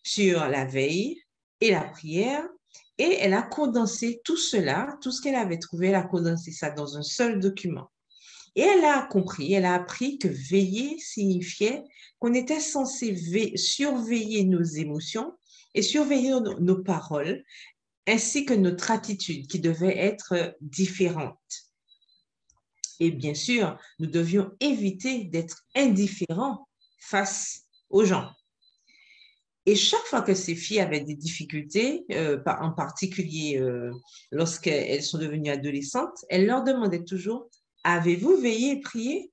sur la veille et la prière et elle a condensé tout cela, tout ce qu'elle avait trouvé, elle a condensé ça dans un seul document. Et elle a compris, elle a appris que veiller signifiait qu'on était censé surveiller nos émotions et surveiller nos paroles, ainsi que notre attitude qui devait être différente. Et bien sûr, nous devions éviter d'être indifférents face aux gens. Et chaque fois que ces filles avaient des difficultés, en particulier lorsqu'elles sont devenues adolescentes, elle leur demandait toujours « Avez-vous veillé et prié ?»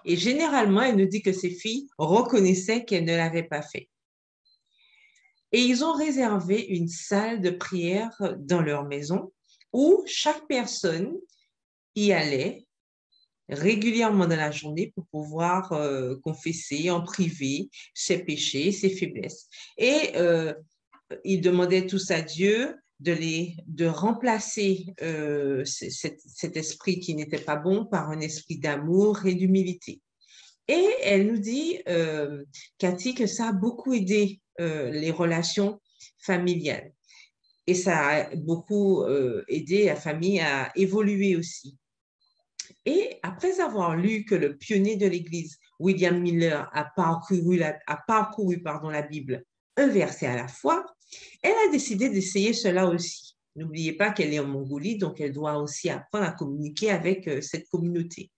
Et généralement, elle nous dit que ces filles reconnaissaient qu'elles ne l'avaient pas fait. Et ils ont réservé une salle de prière dans leur maison où chaque personne y allait régulièrement dans la journée pour pouvoir confesser en privé ses péchés, ses faiblesses. Et ils demandaient tous à Dieu de remplacer cet esprit qui n'était pas bon par un esprit d'amour et d'humilité. Et elle nous dit, Cathy, que ça a beaucoup aidé les relations familiales. Et ça a beaucoup aidé la famille à évoluer aussi. Et après avoir lu que le pionnier de l'Église, William Miller, a parcouru la Bible un verset à la fois, elle a décidé d'essayer cela aussi. N'oubliez pas qu'elle est en Mongolie, donc elle doit aussi apprendre à communiquer avec cette communauté.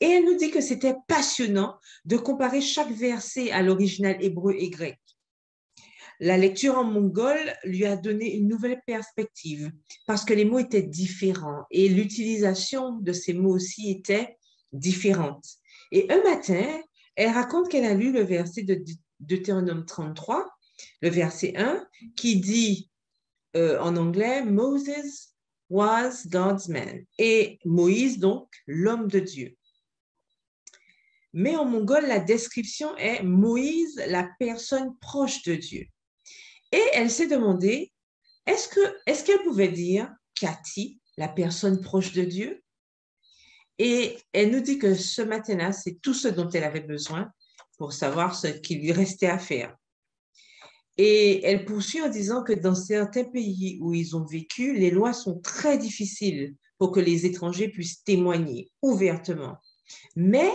Et elle nous dit que c'était passionnant de comparer chaque verset à l'original hébreu et grec. La lecture en mongol lui a donné une nouvelle perspective parce que les mots étaient différents et l'utilisation de ces mots aussi était différente. Et un matin, elle raconte qu'elle a lu le verset de Deutéronome 33, le verset 1, qui dit en anglais « Moses was God's man » et Moïse, donc, l'homme de Dieu. Mais en mongol, la description est Moïse, la personne proche de Dieu. Et elle s'est demandé, est-ce qu'elle pouvait dire Cathy, la personne proche de Dieu? Et elle nous dit que ce matin-là, c'est tout ce dont elle avait besoin pour savoir ce qu'il lui restait à faire. Et elle poursuit en disant que dans certains pays où ils ont vécu, les lois sont très difficiles pour que les étrangers puissent témoigner ouvertement. Mais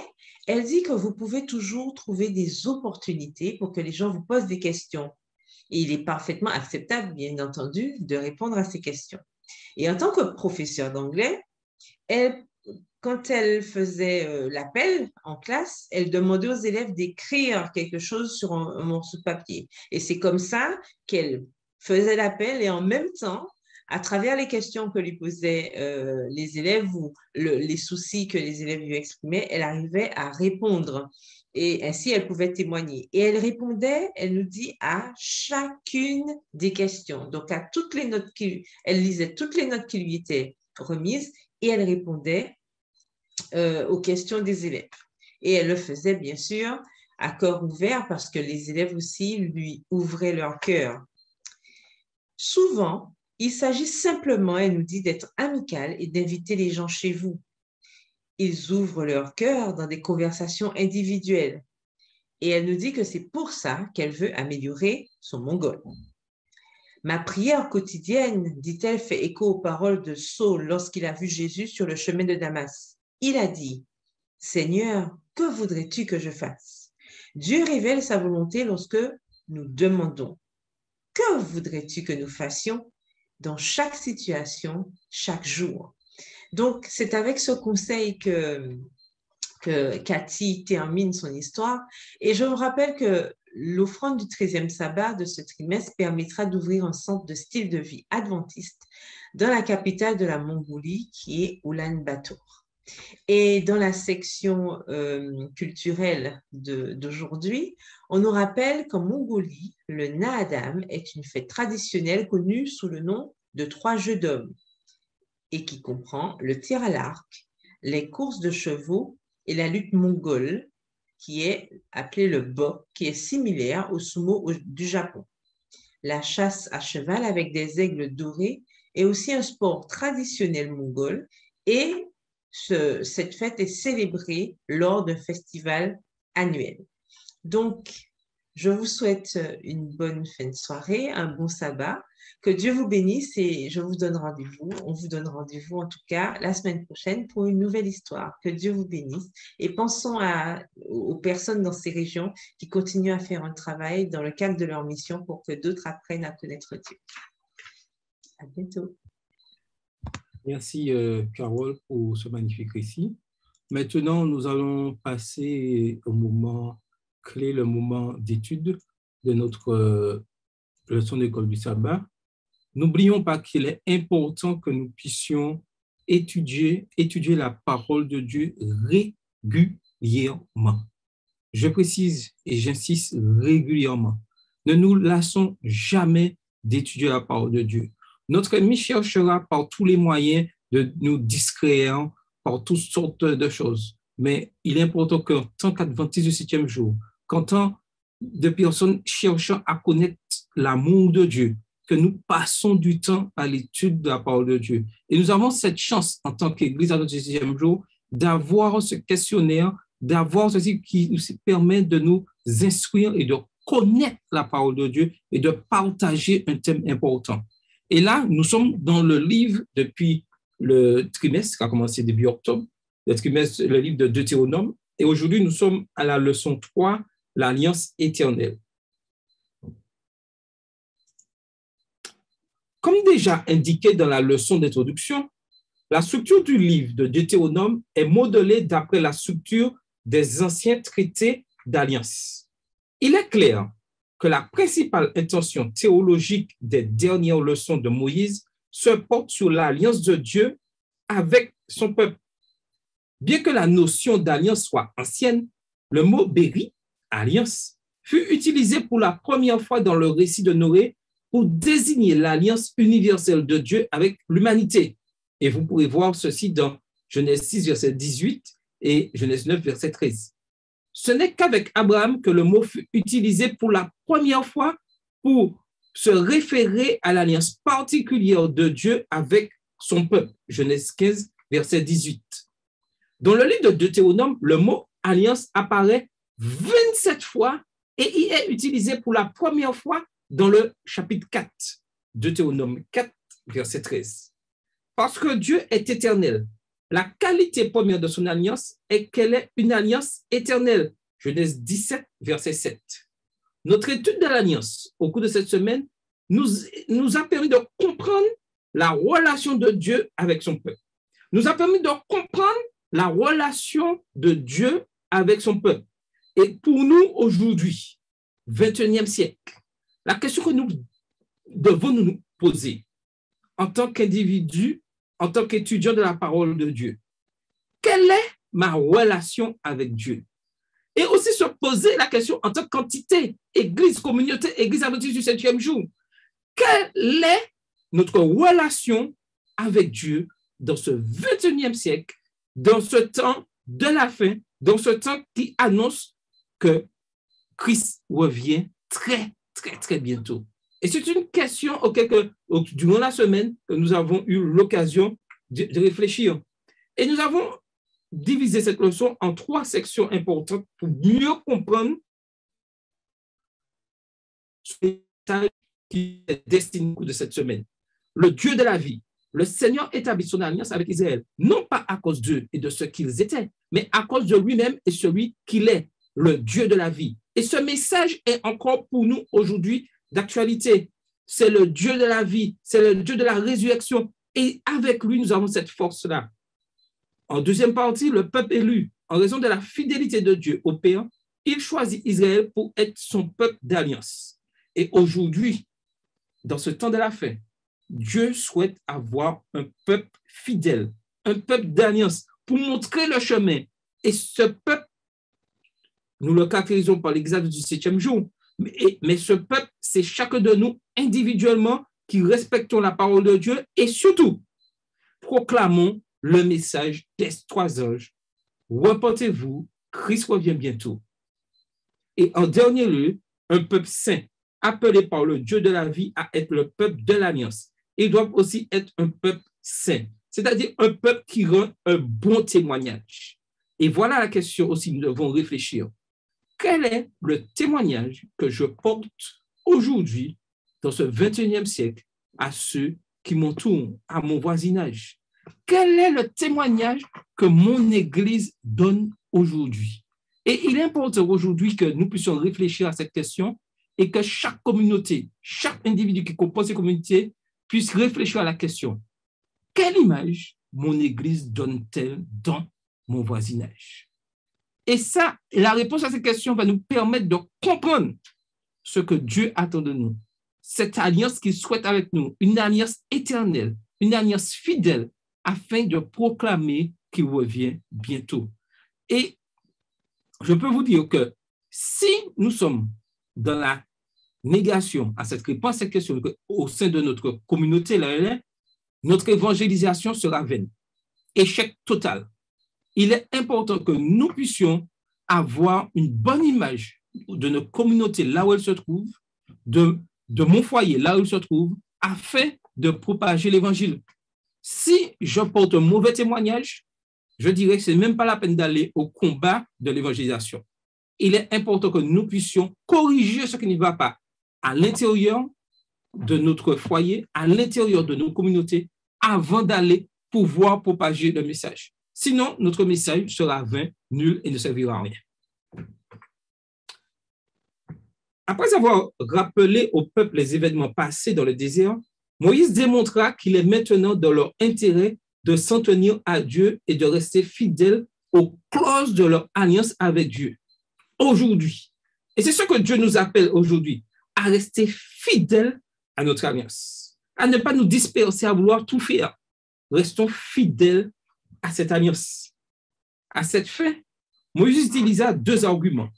elle dit que vous pouvez toujours trouver des opportunités pour que les gens vous posent des questions. Et il est parfaitement acceptable, bien entendu, de répondre à ces questions. Et en tant que professeure d'anglais, quand elle faisait l'appel en classe, elle demandait aux élèves d'écrire quelque chose sur un morceau de papier. Et c'est comme ça qu'elle faisait l'appel et en même temps, À travers les questions que lui posaient les élèves ou les soucis que les élèves lui exprimaient, elle arrivait à répondre. Et ainsi, elle pouvait témoigner. Et elle répondait, elle nous dit, à chacune des questions. Donc, à toutes les notes elle lisait toutes les notes qui lui étaient remises et elle répondait aux questions des élèves. Et elle le faisait, bien sûr, à cœur ouvert parce que les élèves aussi lui ouvraient leur cœur. Souvent, il s'agit simplement, elle nous dit, d'être amical et d'inviter les gens chez vous. Ils ouvrent leur cœur dans des conversations individuelles. Et elle nous dit que c'est pour ça qu'elle veut améliorer son mongol. Ma prière quotidienne, dit-elle, fait écho aux paroles de Saul lorsqu'il a vu Jésus sur le chemin de Damas. Il a dit, « Seigneur, que voudrais-tu que je fasse ?» Dieu révèle sa volonté lorsque nous demandons. Que voudrais-tu que nous fassions dans chaque situation, chaque jour? Donc, c'est avec ce conseil que Cathy termine son histoire. Et je vous rappelle que l'offrande du 13e sabbat de ce trimestre permettra d'ouvrir un centre de style de vie adventiste dans la capitale de la Mongolie, qui est Oulan-Bator. Et dans la section culturelle d'aujourd'hui, on nous rappelle qu'en Mongolie, le Naadam est une fête traditionnelle connue sous le nom de 3 jeux d'hommes et qui comprend le tir à l'arc, les courses de chevaux et la lutte mongole, qui est appelée le bo, qui est similaire au sumo du Japon. La chasse à cheval avec des aigles dorés est aussi un sport traditionnel mongol et cette fête est célébrée lors d'un festival annuel. Donc, je vous souhaite une bonne fin de soirée, un bon sabbat. Que Dieu vous bénisse et je vous donne rendez-vous. On vous donne rendez-vous en tout cas la semaine prochaine pour une nouvelle histoire. Que Dieu vous bénisse et pensons aux personnes dans ces régions qui continuent à faire un travail dans le cadre de leur mission pour que d'autres apprennent à connaître Dieu. À bientôt. Merci Carole pour ce magnifique récit. Maintenant, nous allons passer au moment clé, le moment d'étude de notre leçon d'école du sabbat. N'oublions pas qu'il est important que nous puissions étudier la parole de Dieu régulièrement. Je précise et j'insiste régulièrement. Ne nous lassons jamais d'étudier la parole de Dieu. Notre ennemi cherchera par tous les moyens de nous distraire par toutes sortes de choses. Mais il est important qu'en tant qu'adventistes du 7e jour, qu'en tant de personnes cherchant à connaître l'amour de Dieu, que nous passons du temps à l'étude de la parole de Dieu. Et nous avons cette chance en tant qu'Église adventiste du 6e jour d'avoir ce questionnaire, d'avoir ceci qui nous permet de nous instruire et de connaître la parole de Dieu et de partager un thème important. Et là, nous sommes dans le livre depuis le trimestre qui a commencé début octobre, le livre de Deutéronome. Et aujourd'hui, nous sommes à la leçon 3, l'Alliance éternelle. Comme déjà indiqué dans la leçon d'introduction, la structure du livre de Deutéronome est modelée d'après la structure des anciens traités d'alliance. Il est clair que la principale intention théologique des dernières leçons de Moïse se porte sur l'alliance de Dieu avec son peuple. Bien que la notion d'alliance soit ancienne, le mot béri, alliance, fut utilisé pour la première fois dans le récit de Noé pour désigner l'alliance universelle de Dieu avec l'humanité. Et vous pourrez voir ceci dans Genèse 6, verset 18 et Genèse 9, verset 13. Ce n'est qu'avec Abraham que le mot fut utilisé pour la première fois pour se référer à l'alliance particulière de Dieu avec son peuple. Genèse 15, verset 18. Dans le livre de Deutéronome, le mot alliance apparaît 27 fois et il est utilisé pour la première fois dans le chapitre 4, Deutéronome 4, verset 13. Parce que Dieu est éternel, la qualité première de son alliance est qu'elle est une alliance éternelle. Genèse 17, verset 7. Notre étude de l'alliance au cours de cette semaine nous a permis de comprendre la relation de Dieu avec son peuple. Nous a permis de comprendre la relation de Dieu avec son peuple. Et pour nous, aujourd'hui, 21e siècle, la question que nous devons nous poser, en tant qu'individu, en tant qu'étudiant de la parole de Dieu? Quelle est ma relation avec Dieu? Et aussi se poser la question en tant qu'entité, église, communauté, église adventiste du 7e jour. Quelle est notre relation avec Dieu dans ce 21e siècle, dans ce temps de la fin, dans ce temps qui annonce que Christ revient très, très, très bientôt? Et c'est une question auquel, durant la semaine, que nous avons eu l'occasion de réfléchir. Et nous avons diviser cette leçon en 3 sections importantes pour mieux comprendre ce message qui est destiné de cette semaine. Le Dieu de la vie, le Seigneur établit son alliance avec Israël, non pas à cause d'eux et de ce qu'ils étaient, mais à cause de lui-même et celui qu'il est, le Dieu de la vie. Et ce message est encore pour nous aujourd'hui d'actualité. C'est le Dieu de la vie, c'est le Dieu de la résurrection. Et avec lui, nous avons cette force-là. En deuxième partie, le peuple élu, en raison de la fidélité de Dieu au Père, il choisit Israël pour être son peuple d'alliance. Et aujourd'hui, dans ce temps de la fin, Dieu souhaite avoir un peuple fidèle, un peuple d'alliance pour montrer le chemin. Et ce peuple, nous le caractérisons par l'exemple du 7e jour, mais ce peuple, c'est chacun de nous individuellement qui respectons la parole de Dieu et surtout, proclamons le message des 3 anges. Reportez-vous, Christ revient bientôt. Et en dernier lieu, un peuple saint, appelé par le Dieu de la vie à être le peuple de l'alliance. Ils doivent aussi être un peuple saint, c'est-à-dire un peuple qui rend un bon témoignage. Et voilà la question aussi, nous devons réfléchir. Quel est le témoignage que je porte aujourd'hui, dans ce 21e siècle, à ceux qui m'entourent, à mon voisinage? Quel est le témoignage que mon Église donne aujourd'hui? Et il est important aujourd'hui que nous puissions réfléchir à cette question et que chaque communauté, chaque individu qui compose cette communauté puisse réfléchir à la question. Quelle image mon Église donne-t-elle dans mon voisinage? Et ça, la réponse à cette question va nous permettre de comprendre ce que Dieu attend de nous. Cette alliance qu'il souhaite avec nous, une alliance éternelle, une alliance fidèle, afin de proclamer qu'il revient bientôt. Et je peux vous dire que si nous sommes dans la négation à cette réponse à cette question au sein de notre communauté, là, notre évangélisation sera vaine. Échec total. Il est important que nous puissions avoir une bonne image de notre communauté là où elle se trouve, de mon foyer là où il se trouve, afin de propager l'évangile. Si je porte un mauvais témoignage, je dirais que ce n'est même pas la peine d'aller au combat de l'évangélisation. Il est important que nous puissions corriger ce qui ne va pas à l'intérieur de notre foyer, à l'intérieur de nos communautés, avant d'aller pouvoir propager le message. Sinon, notre message sera vain, nul et ne servira à rien. Après avoir rappelé au peuple les événements passés dans le désert, Moïse démontra qu'il est maintenant dans leur intérêt de s'en tenir à Dieu et de rester fidèles aux clauses de leur alliance avec Dieu. Aujourd'hui. Et c'est ce que Dieu nous appelle aujourd'hui, à rester fidèles à notre alliance, à ne pas nous disperser, à vouloir tout faire. Restons fidèles à cette alliance. À cette fin, Moïse utilisa 2 arguments.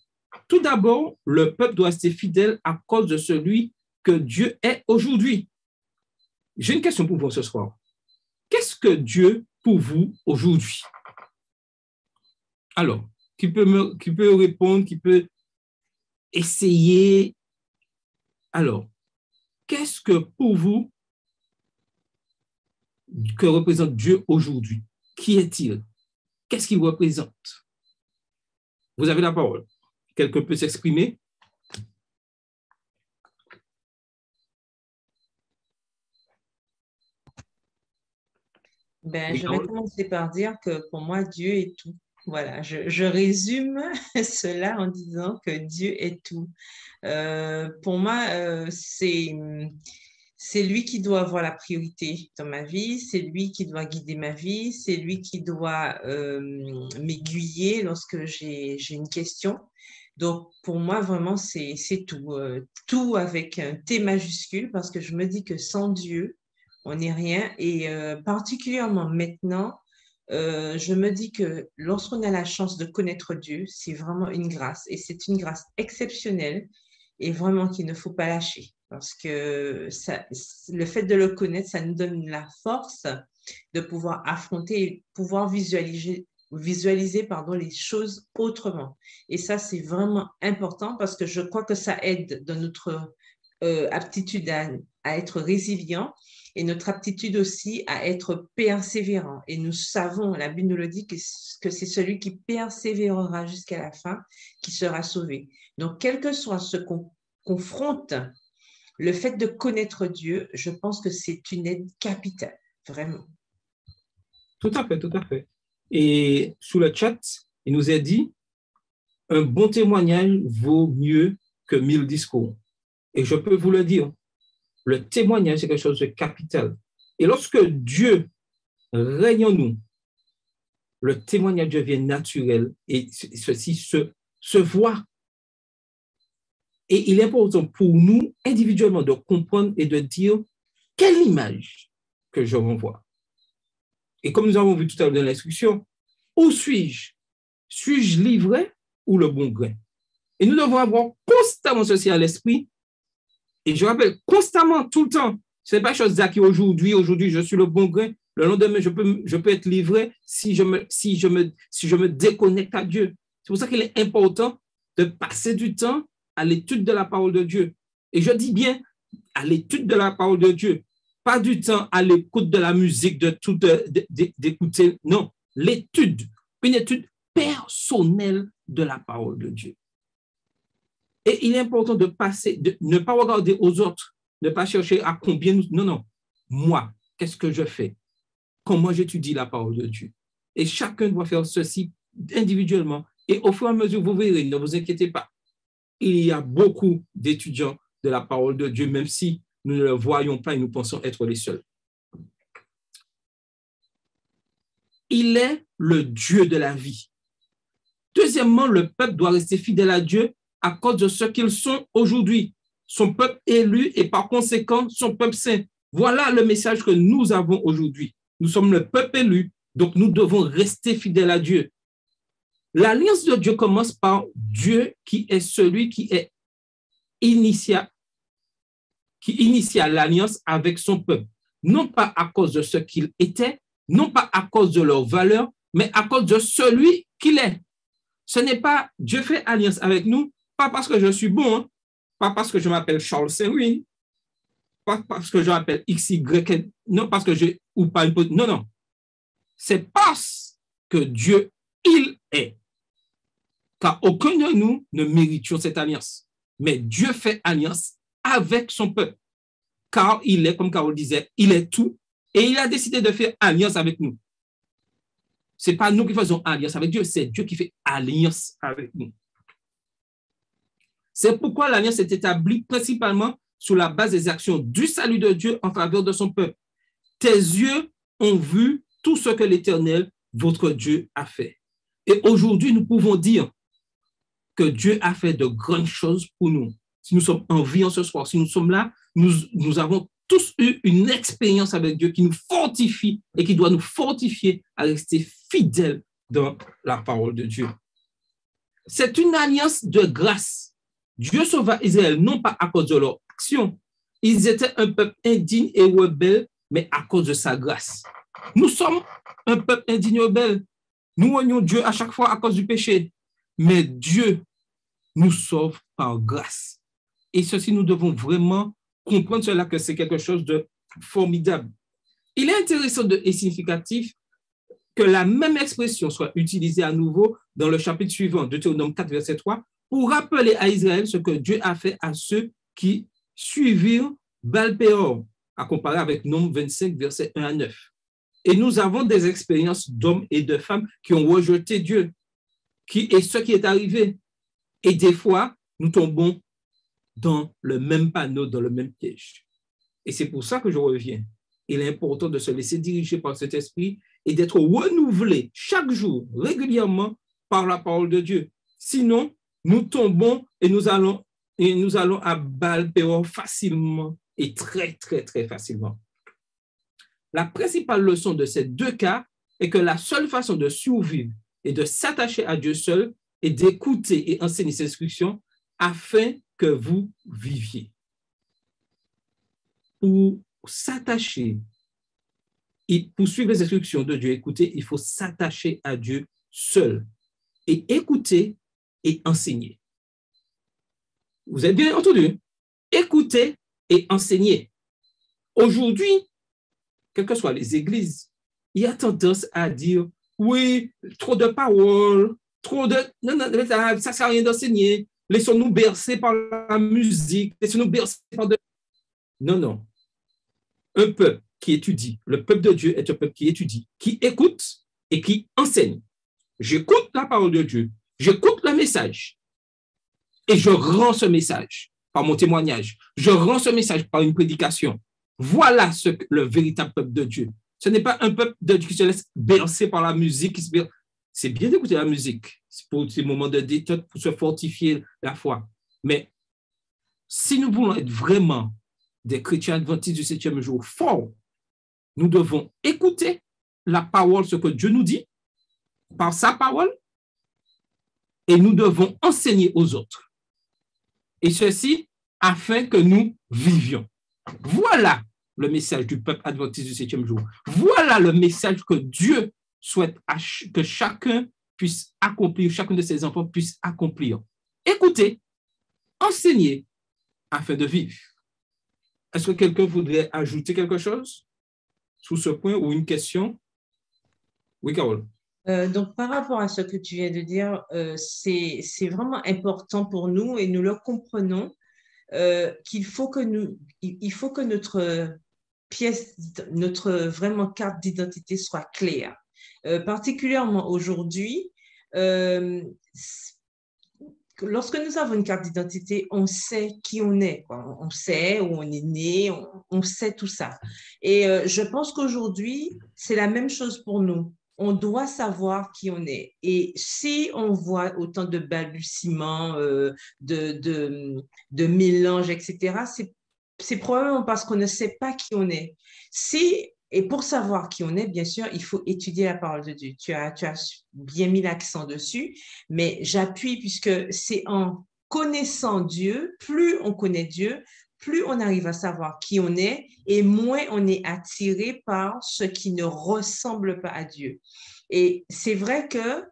Tout d'abord, le peuple doit rester fidèle à cause de celui que Dieu est aujourd'hui. J'ai une question pour vous ce soir. Qu'est-ce que Dieu pour vous aujourd'hui? Alors, qui peut répondre, qui peut essayer? Alors, qu'est-ce que pour vous que représente Dieu aujourd'hui? Qui est-il? Qu'est-ce qu'il représente? Vous avez la parole. Quelqu'un peut s'exprimer? Je vais commencer par dire que pour moi, Dieu est tout. Voilà, je résume cela en disant que Dieu est tout. Pour moi, c'est lui qui doit avoir la priorité dans ma vie, c'est lui qui doit guider ma vie, c'est lui qui doit m'aiguiller lorsque j'ai une question. Donc, pour moi, vraiment, c'est tout. Tout avec un T majuscule parce que je me dis que sans Dieu, On n'est rien. Et particulièrement maintenant, je me dis que lorsqu'on a la chance de connaître Dieu, c'est vraiment une grâce. Et c'est une grâce exceptionnelle et vraiment qu'il ne faut pas lâcher. Parce que le fait de le connaître, ça nous donne la force de pouvoir affronter et pouvoir visualiser les choses autrement. Et ça, c'est vraiment important parce que je crois que ça aide dans notre aptitude à être résilient et notre aptitude aussi à être persévérant. Et nous savons, la Bible nous le dit, que c'est celui qui persévérera jusqu'à la fin qui sera sauvé. Donc, quel que soit ce qu'on confronte, le fait de connaître Dieu, je pense que c'est une aide capitale, vraiment. Tout à fait, tout à fait. Et sous le chat, il nous est dit, un bon témoignage vaut mieux que 1000 discours. Et je peux vous le dire, le témoignage, c'est quelque chose de capital. Et lorsque Dieu règne en nous, le témoignage devient naturel et ceci se voit. Et il est important pour nous, individuellement, de comprendre et de dire quelle image que je renvoie. Et comme nous avons vu tout à l'heure dans l'instruction, où suis-je? Suis-je l'ivraie ou le bon grain? Et nous devons avoir constamment ceci à l'esprit. Et je rappelle, constamment, tout le temps, ce n'est pas chose d'acquis aujourd'hui, je suis le bon grain. Le lendemain, je peux être livré si je me déconnecte à Dieu. C'est pour ça qu'il est important de passer du temps à l'étude de la parole de Dieu. Et je dis bien à l'étude de la parole de Dieu. Pas du temps à l'écoute de la musique, d'écouter. Non, l'étude, une étude personnelle de la parole de Dieu. Et il est important de passer, de ne pas regarder aux autres, ne pas chercher à combien nous. Non, non. Moi, qu'est-ce que je fais? Comment j'étudie la parole de Dieu? Et chacun doit faire ceci individuellement. Et au fur et à mesure, vous verrez, ne vous inquiétez pas. Il y a beaucoup d'étudiants de la parole de Dieu, même si nous ne le voyons pas et nous pensons être les seuls. Il est le Dieu de la vie. Deuxièmement, le peuple doit rester fidèle à Dieu à cause de ce qu'ils sont aujourd'hui. Son peuple élu et par conséquent, son peuple saint. Voilà le message que nous avons aujourd'hui. Nous sommes le peuple élu, donc nous devons rester fidèles à Dieu. L'alliance de Dieu commence par Dieu qui est celui qui initia l'alliance avec son peuple. Non pas à cause de ce qu'il était, non pas à cause de leur valeur, mais à cause de celui qu'il est. Ce n'est pas Dieu fait alliance avec nous, pas parce que je suis bon, hein, pas parce que je m'appelle Charles Saint-Louis, pas parce que je m'appelle XY, non parce que je ou pas une non, non. C'est parce que Dieu, il est. Car aucun de nous ne méritions cette alliance. Mais Dieu fait alliance avec son peuple. Car il est, comme Carole disait, il est tout. Et il a décidé de faire alliance avec nous. Ce n'est pas nous qui faisons alliance avec Dieu, c'est Dieu qui fait alliance avec nous. C'est pourquoi l'alliance est établie principalement sur la base des actions du salut de Dieu en faveur de son peuple. Tes yeux ont vu tout ce que l'Éternel, votre Dieu, a fait. Et aujourd'hui, nous pouvons dire que Dieu a fait de grandes choses pour nous. Si nous sommes en vie en ce soir, si nous sommes là, nous avons tous eu une expérience avec Dieu qui nous fortifie et qui doit nous fortifier à rester fidèles dans la parole de Dieu. C'est une alliance de grâce. Dieu sauva Israël non pas à cause de leur action. Ils étaient un peuple indigne et rebelle, mais à cause de sa grâce. Nous sommes un peuple indigne et rebelle. Nous renions Dieu à chaque fois à cause du péché. Mais Dieu nous sauve par grâce. Et ceci, nous devons vraiment comprendre cela, que c'est quelque chose de formidable. Il est intéressant et significatif que la même expression soit utilisée à nouveau dans le chapitre suivant, Deutéronome 4, verset 3, pour rappeler à Israël ce que Dieu a fait à ceux qui suivirent Baal-Péor, à comparer avec Nombre 25, verset 1 à 9. Et nous avons des expériences d'hommes et de femmes qui ont rejeté Dieu, et ce qui est arrivé. Et des fois, nous tombons dans le même panneau, dans le même piège. Et c'est pour ça que je reviens. Il est important de se laisser diriger par cet esprit et d'être renouvelé chaque jour, régulièrement, par la parole de Dieu. Sinon, nous tombons et nous allons à Baal-Péor facilement et très, très, très facilement. La principale leçon de ces deux cas est que la seule façon de survivre et de s'attacher à Dieu seul est d'écouter et enseigner ses instructions afin que vous viviez. Pour s'attacher et pour suivre les instructions de Dieu, écouter, il faut s'attacher à Dieu seul et écouter et enseigner. Vous avez bien entendu? Écouter et enseigner. Aujourd'hui, quelles que soient les églises, il y a tendance à dire, oui, trop de paroles, trop de... Non, non, ça ne sert à rien d'enseigner. Laissons-nous bercer par la musique, laissons-nous bercer par de... Non, non. Un peuple qui étudie, le peuple de Dieu est un peuple qui étudie, qui écoute et qui enseigne. J'écoute la parole de Dieu, j'écoute le message et je rends ce message par mon témoignage. Je rends ce message par une prédication. Voilà le véritable peuple de Dieu. Ce n'est pas un peuple de Dieu qui se laisse bercer par la musique. C'est bien d'écouter la musique pour ces moments de détente, pour se fortifier la foi. Mais si nous voulons être vraiment des chrétiens adventistes du 7e jour forts, nous devons écouter la parole, ce que Dieu nous dit, par sa parole, et nous devons enseigner aux autres. Et ceci afin que nous vivions. Voilà le message du peuple adventiste du 7e jour. Voilà le message que Dieu souhaite que chacun puisse accomplir, chacun de ses enfants puisse accomplir. Écoutez, enseignez afin de vivre. Est-ce que quelqu'un voudrait ajouter quelque chose sur ce point ou une question? Oui, Carole. Donc, par rapport à ce que tu viens de dire, c'est vraiment important pour nous et nous le comprenons qu'il faut que notre pièce, notre vraiment carte d'identité soit claire. Particulièrement aujourd'hui, lorsque nous avons une carte d'identité, on sait qui on est, quoi. On sait où on est né, on sait tout ça. Et je pense qu'aujourd'hui, c'est la même chose pour nous. On doit savoir qui on est. Et si on voit autant de balbutiements, de mélanges, etc., c'est probablement parce qu'on ne sait pas qui on est. Et pour savoir qui on est, bien sûr, il faut étudier la parole de Dieu. Tu as bien mis l'accent dessus, mais j'appuie puisque c'est en connaissant Dieu, plus on connaît Dieu, plus on arrive à savoir qui on est et moins on est attiré par ce qui ne ressemble pas à Dieu. Et c'est vrai que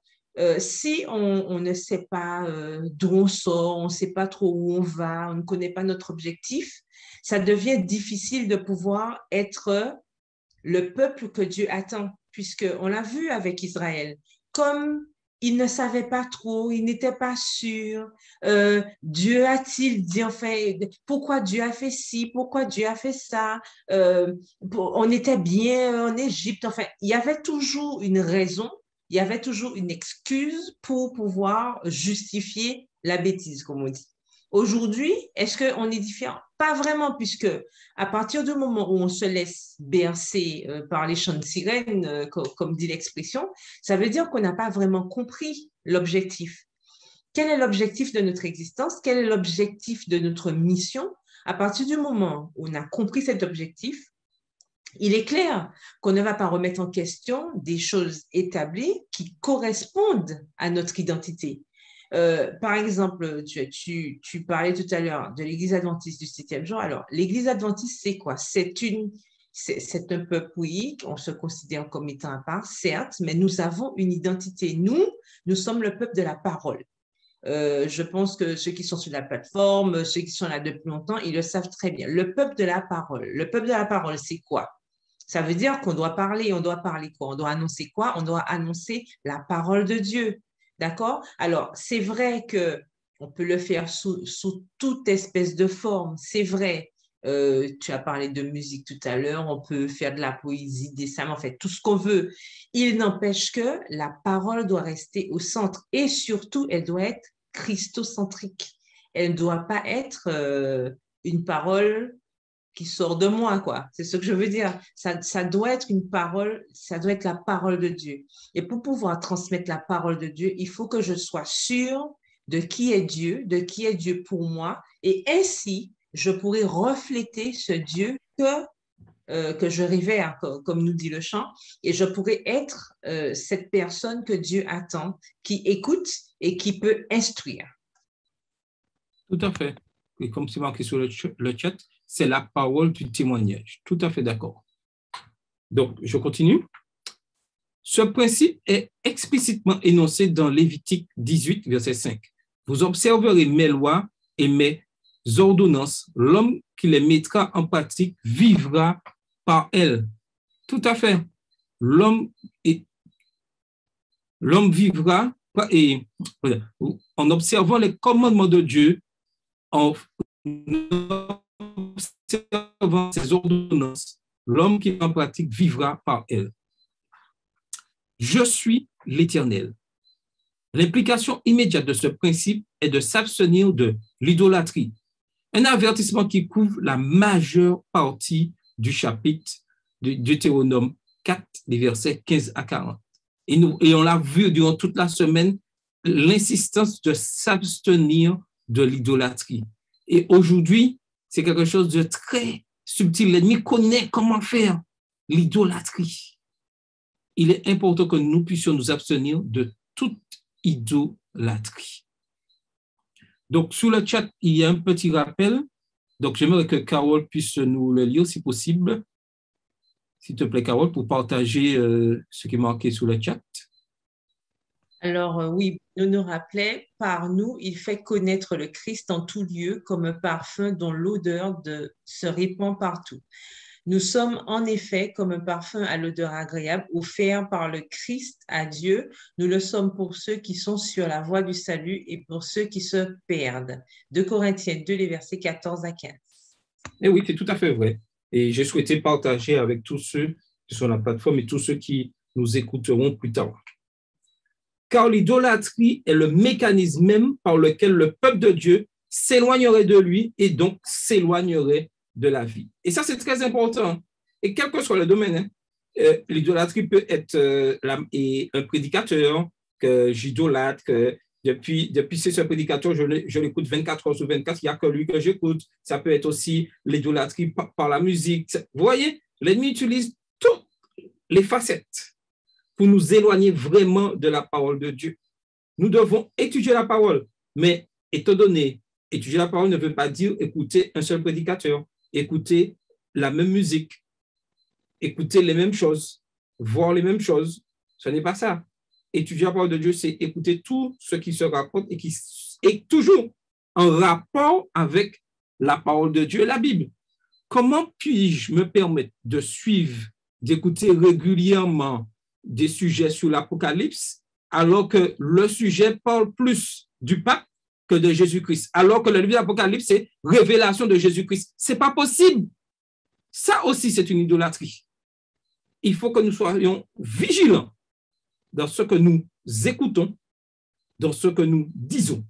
si on ne sait pas d'où on sort, on ne sait pas trop où on va, on ne connaît pas notre objectif, ça devient difficile de pouvoir être le peuple que Dieu attend, puisqu'on l'a vu avec Israël. Comme il ne savait pas trop, il n'était pas sûr. Dieu a-t-il dit, enfin, pourquoi Dieu a fait ci, pourquoi Dieu a fait ça? On était bien en Égypte. Enfin, il y avait toujours une raison, il y avait toujours une excuse pour pouvoir justifier la bêtise, comme on dit. Aujourd'hui, est-ce qu'on est différent? Pas vraiment, puisque à partir du moment où on se laisse bercer par les chants de sirènes, comme dit l'expression, ça veut dire qu'on n'a pas vraiment compris l'objectif. Quel est l'objectif de notre existence? Quel est l'objectif de notre mission? À partir du moment où on a compris cet objectif, il est clair qu'on ne va pas remettre en question des choses établies qui correspondent à notre identité. Par exemple, tu parlais tout à l'heure de l'Église adventiste du 7e jour. Alors, l'Église adventiste, c'est quoi? C'est un peuple, oui, on se considère comme étant à part, certes, mais nous avons une identité. Nous sommes le peuple de la parole. Je pense que ceux qui sont sur la plateforme, ceux qui sont là depuis longtemps, ils le savent très bien. Le peuple de la parole. Le peuple de la parole, c'est quoi? Ça veut dire qu'on doit parler. On doit parler quoi? On doit annoncer quoi? On doit annoncer la parole de Dieu. D'accord? Alors, c'est vrai qu'on peut le faire sous toute espèce de forme. C'est vrai. Tu as parlé de musique tout à l'heure. On peut faire de la poésie, des psaumes, en fait, tout ce qu'on veut. Il n'empêche que la parole doit rester au centre et surtout, elle doit être christocentrique. Elle ne doit pas être une parole qui sort de moi, quoi. C'est ce que je veux dire. Ça doit être une parole, ça doit être la parole de Dieu. Et pour pouvoir transmettre la parole de Dieu, il faut que je sois sûre de qui est Dieu pour moi, et ainsi, je pourrai refléter ce Dieu que que je révère, comme nous dit le chant, et je pourrais être cette personne que Dieu attend, qui écoute et qui peut instruire. Tout à fait. Et comme c'est marqué sur le chat, c'est la parole du témoignage. Tout à fait d'accord. Donc, je continue. Ce principe est explicitement énoncé dans Lévitique 18, verset 5. Vous observerez mes lois et mes ordonnances. L'homme qui les mettra en pratique vivra par elles. Tout à fait. L'homme vivra en observant les commandements de Dieu, en observant ses ordonnances. L'homme qui en pratique vivra par elles. Je suis l'Éternel. L'implication immédiate de ce principe est de s'abstenir de l'idolâtrie, un avertissement qui couvre la majeure partie du chapitre de Deutéronome 4, les versets 15 à 40. Et on l'a vu durant toute la semaine, l'insistance de s'abstenir de l'idolâtrie. Et aujourd'hui, c'est quelque chose de très subtil. L'ennemi connaît comment faire l'idolâtrie. Il est important que nous puissions nous abstenir de toute idolâtrie. Donc, sur le chat, il y a un petit rappel. Donc, j'aimerais que Carole puisse nous le lire, si possible. S'il te plaît, Carole, pour partager ce qui est marqué sur le chat. Alors, oui, nous rappelait, par nous, il fait connaître le Christ en tout lieu comme un parfum dont l'odeur se répand partout. Nous sommes en effet comme un parfum à l'odeur agréable offert par le Christ à Dieu. Nous le sommes pour ceux qui sont sur la voie du salut et pour ceux qui se perdent. 2 Corinthiens 2, les versets 14 à 15. Et oui, c'est tout à fait vrai. Et j'ai souhaité partager avec tous ceux qui sont sur la plateforme et tous ceux qui nous écouteront plus tard. Car l'idolâtrie est le mécanisme même par lequel le peuple de Dieu s'éloignerait de lui et donc s'éloignerait de la vie. Et ça, c'est très important. Et quel que soit le domaine, l'idolâtrie peut être un prédicateur que j'idolâtre, que depuis c'est ce prédicateur, je l'écoute 24 heures sur 24, il n'y a que lui que j'écoute. Ça peut être aussi l'idolâtrie par la musique. Vous voyez, l'ennemi utilise toutes les facettes pour nous éloigner vraiment de la parole de Dieu. Nous devons étudier la parole, mais étant donné, étudier la parole ne veut pas dire écouter un seul prédicateur, écouter la même musique, écouter les mêmes choses, voir les mêmes choses. Ce n'est pas ça. Étudier la parole de Dieu, c'est écouter tout ce qui se rapporte et qui est toujours en rapport avec la parole de Dieu et la Bible. Comment puis-je me permettre de suivre, d'écouter régulièrement des sujets sur l'Apocalypse, alors que le sujet parle plus du pape que de Jésus-Christ, alors que le livre de l'Apocalypse, c'est révélation de Jésus-Christ. Ce n'est pas possible. Ça aussi, c'est une idolâtrie. Il faut que nous soyons vigilants dans ce que nous écoutons, dans ce que nous disons,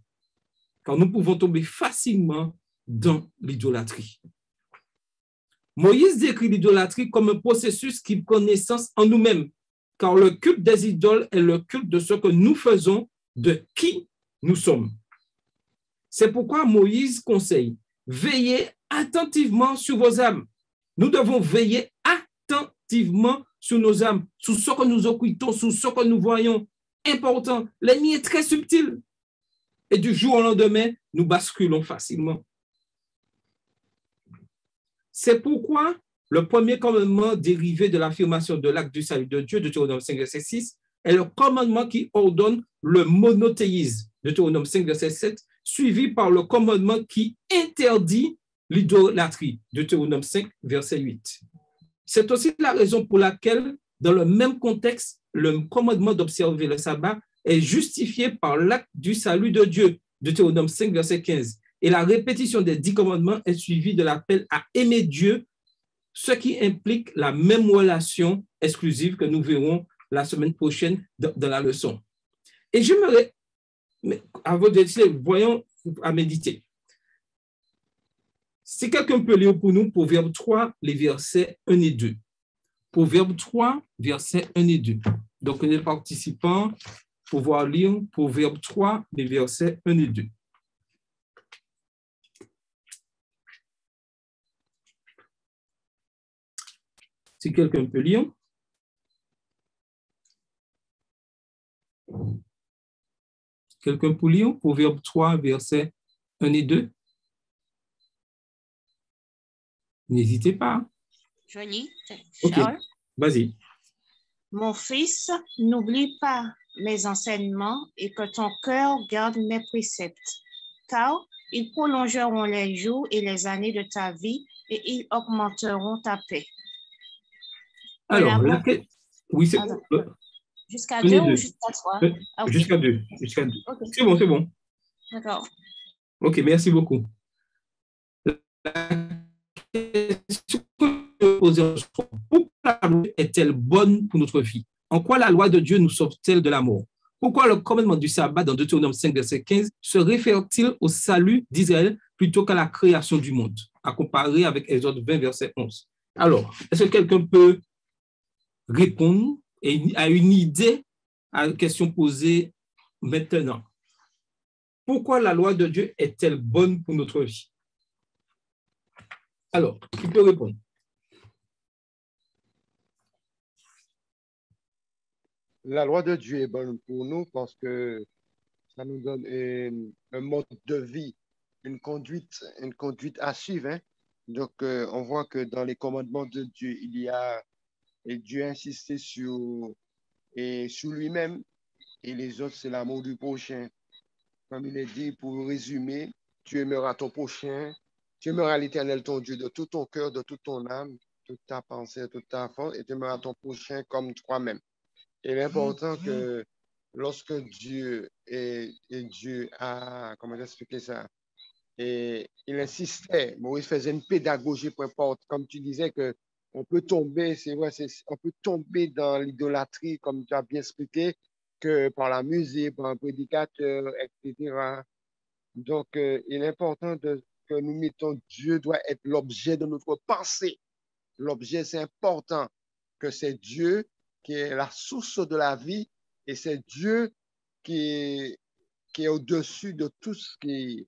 car nous pouvons tomber facilement dans l'idolâtrie. Moïse décrit l'idolâtrie comme un processus qui prend naissance en nous-mêmes, car le culte des idoles est le culte de ce que nous faisons, de qui nous sommes. C'est pourquoi Moïse conseille, veillez attentivement sur vos âmes. Nous devons veiller attentivement sur nos âmes, sur ce que nous écoutons, sur ce que nous voyons. Important, l'ennemi est très subtil. Et du jour au lendemain, nous basculons facilement. C'est pourquoi le premier commandement dérivé de l'affirmation de l'acte du salut de Dieu, Deutéronome 5, verset 6, est le commandement qui ordonne le monothéisme, Deutéronome 5, verset 7, suivi par le commandement qui interdit l'idolâtrie, Deutéronome 5, verset 8. C'est aussi la raison pour laquelle, dans le même contexte, le commandement d'observer le sabbat est justifié par l'acte du salut de Dieu, Deutéronome 5, verset 15. Et la répétition des 10 commandements est suivie de l'appel à aimer Dieu, ce qui implique la même relation exclusive que nous verrons la semaine prochaine dans la leçon. Et j'aimerais, avant de dire, voyons à méditer. Si quelqu'un peut lire pour nous Proverbe 3, les versets 1 et 2. Proverbe 3, versets 1 et 2. Donc, les participants pouvoir lire Proverbe 3, les versets 1 et 2. Si quelqu'un peut lire. Quelqu'un peut lire Proverbe 3, versets 1 et 2. N'hésitez pas. Je lis. OK, Charles. vas-y. Mon fils, n'oublie pas mes enseignements et que ton cœur garde mes préceptes, car ils prolongeront les jours et les années de ta vie et ils augmenteront ta paix. Alors, oui, c'est jusqu'à 2 ou jusqu'à 3? Jusqu'à 2. Jusqu'à 2. Okay. C'est bon, c'est bon. D'accord. OK, merci beaucoup. La question que je posais, pourquoi la loi est-elle bonne pour notre vie? En quoi la loi de Dieu nous sauve-t-elle de la mort? Pourquoi le commandement du sabbat dans Deutéronome 5, verset 15 se réfère-t-il au salut d'Israël plutôt qu'à la création du monde, à comparer avec Exode 20, verset 11? Alors, est-ce que quelqu'un peut répondre à une idée à la question posée maintenant? Pourquoi la loi de Dieu est-elle bonne pour notre vie? Alors, qui peut répondre? La loi de Dieu est bonne pour nous parce que ça nous donne un mode de vie, une conduite à suivre. Hein? Donc, on voit que dans les commandements de Dieu, Dieu a insisté sur lui-même et les autres, c'est l'amour du prochain. Comme il est dit, pour résumer, tu aimeras ton prochain, tu aimeras l'Éternel ton Dieu de tout ton cœur, de toute ton âme, toute ta pensée, toute ta force, et tu aimeras ton prochain comme toi-même. Il est important que lorsque Dieu a, comment expliquer ça, et il insistait, Moïse faisait une pédagogie, peu importe, comme tu disais que on peut tomber, c'est vrai, on peut tomber dans l'idolâtrie, comme tu as bien expliqué, que par la musique, par un prédicateur, etc. Donc, il est important que nous mettons, Dieu doit être l'objet de notre pensée. L'objet, c'est important, que c'est Dieu qui est la source de la vie et c'est Dieu qui est au-dessus de tout ce qui...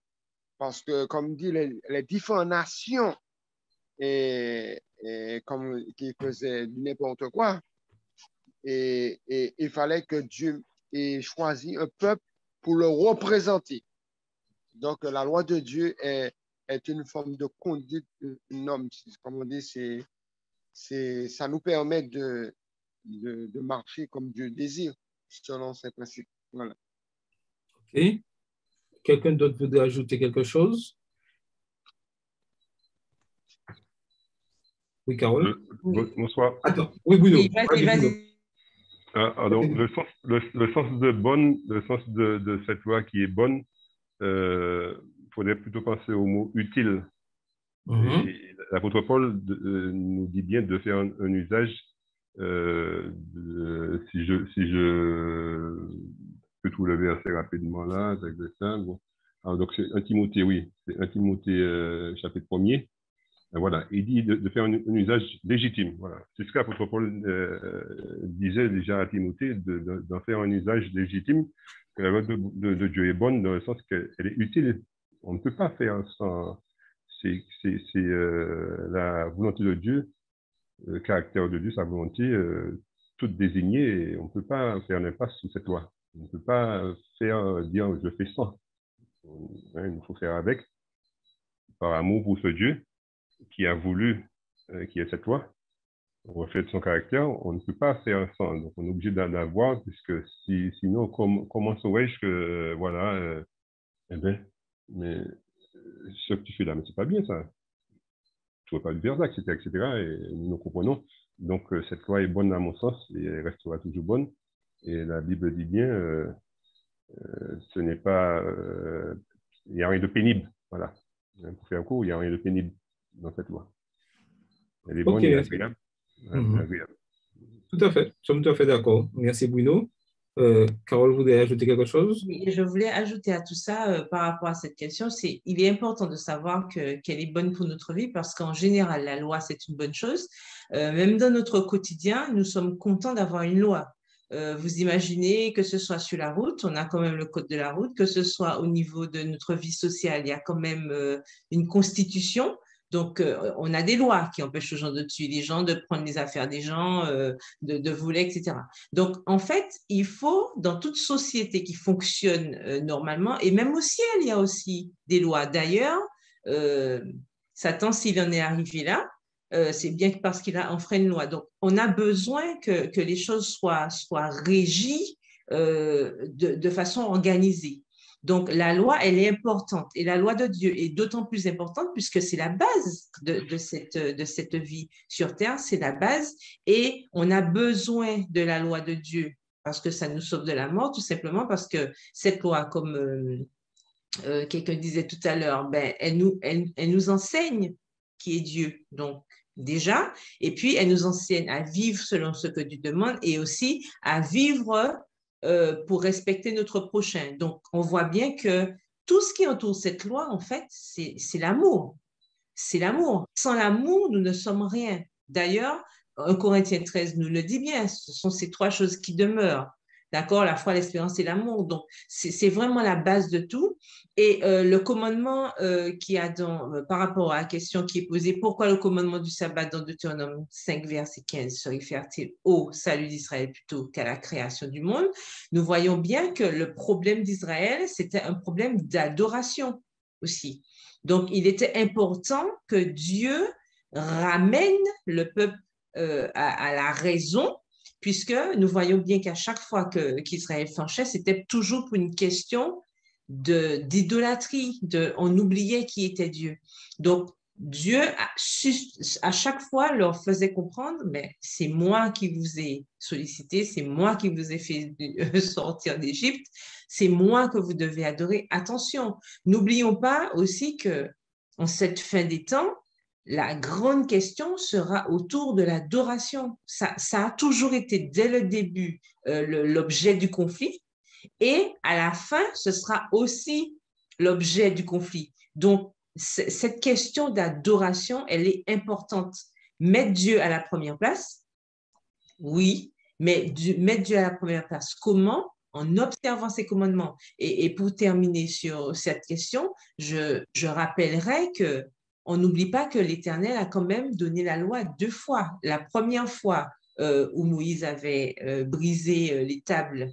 Parce que, comme dit, les différentes nations qui faisaient n'importe quoi, et il fallait que Dieu ait choisi un peuple pour le représenter. Donc, la loi de Dieu est une forme de conduite, comme on dit, ça nous permet de marcher comme Dieu désire, selon ses principes. Voilà. OK. Quelqu'un d'autre voudrait ajouter quelque chose? Oui, Carole? Bonsoir. Attends, oui, Bruno. Oui, vas-y. Alors, le sens de cette loi qui est bonne, il faudrait plutôt penser au mot utile. L'apôtre Paul nous dit bien de faire un usage, si je peux tout lever assez rapidement là, avec ça. Bon. Alors, donc c'est 1 Timothée, oui, c'est 1 Timothée chapitre 1er. Voilà, il dit de faire un usage légitime. Voilà. C'est ce qu'apôtre Paul disait déjà à Timothée, d'en faire un usage légitime, que la loi de Dieu est bonne dans le sens qu'elle est utile. On ne peut pas faire sans... C'est la volonté de Dieu, le caractère de Dieu, sa volonté, toute désignée, et on ne peut pas faire l'impasse sur cette loi. On ne peut pas dire je fais sans. Il faut faire avec, par amour pour ce Dieu qui a voulu qu'il y ait cette loi, on reflète son caractère, on ne peut pas faire sans. Donc, on est obligé d'en avoir, puisque sinon, comment saurais-je que, voilà, mais ce que tu fais là, mais c'est pas bien ça. Tu ne vas pas le faire ça, etc., etc., et nous comprenons. Donc, cette loi est bonne à mon sens, et elle restera toujours bonne. Et la Bible dit bien, ce n'est pas, il n'y a rien de pénible, voilà. Pour faire court, il n'y a rien de pénible dans cette loi. Elle est bonne et agréable. Agréable. Tout à fait, nous sommes tout à fait d'accord. Merci Bruno. Carole, vous voulez ajouter quelque chose? Oui, je voulais ajouter à tout ça par rapport à cette question, il est important de savoir qu'elle est bonne pour notre vie parce qu'en général, la loi, c'est une bonne chose. Même dans notre quotidien, nous sommes contents d'avoir une loi. Vous imaginez que ce soit sur la route, on a quand même le code de la route, que ce soit au niveau de notre vie sociale, il y a quand même une constitution. Donc, on a des lois qui empêchent aux gens de tuer des gens, de prendre les affaires des gens, de voler, etc. Donc, en fait, il faut, dans toute société qui fonctionne normalement, et même au ciel, il y a aussi des lois. D'ailleurs, Satan, s'il en est arrivé là, c'est bien parce qu'il a enfreint une loi. Donc, on a besoin que les choses soient régies de façon organisée. Donc, la loi, elle est importante. Et la loi de Dieu est d'autant plus importante puisque c'est la base de cette vie sur Terre, c'est la base. Et on a besoin de la loi de Dieu parce que ça nous sauve de la mort, tout simplement parce que cette loi, comme quelqu'un disait tout à l'heure, ben, elle nous enseigne qui est Dieu. Donc, déjà, et puis elle nous enseigne à vivre selon ce que Dieu demande et aussi à vivre pour respecter notre prochain. Donc, on voit bien que tout ce qui entoure cette loi, en fait, c'est l'amour. C'est l'amour. Sans l'amour, nous ne sommes rien. D'ailleurs, 1 Corinthiens 13 nous le dit bien, ce sont ces trois choses qui demeurent. D'accord? La foi, l'espérance et l'amour. Donc, c'est vraiment la base de tout. Et le commandement qu'il y a par rapport à la question qui est posée, pourquoi le commandement du sabbat dans Deutéronome 5, verset 15 se réfère-t-il au salut d'Israël plutôt qu'à la création du monde? Nous voyons bien que le problème d'Israël, c'était un problème d'adoration aussi. Donc, il était important que Dieu ramène le peuple à la raison, puisque nous voyons bien qu'à chaque fois qu'Israël flanchait, c'était toujours pour une question d'idolâtrie, on oubliait qui était Dieu. Donc, Dieu, à chaque fois, leur faisait comprendre, mais c'est moi qui vous ai sollicité, c'est moi qui vous ai fait sortir d'Égypte, c'est moi que vous devez adorer. Attention, n'oublions pas aussi qu'en cette fin des temps, la grande question sera autour de l'adoration. Ça a toujours été dès le début l'objet du conflit et à la fin, ce sera aussi l'objet du conflit. Donc, cette question d'adoration, elle est importante. Mettre Dieu à la première place, oui, mais mettre Dieu à la première place, comment? En observant ses commandements. Et pour terminer sur cette question, je rappellerai que on n'oublie pas que l'Éternel a quand même donné la loi 2 fois. La première fois où Moïse avait brisé les tables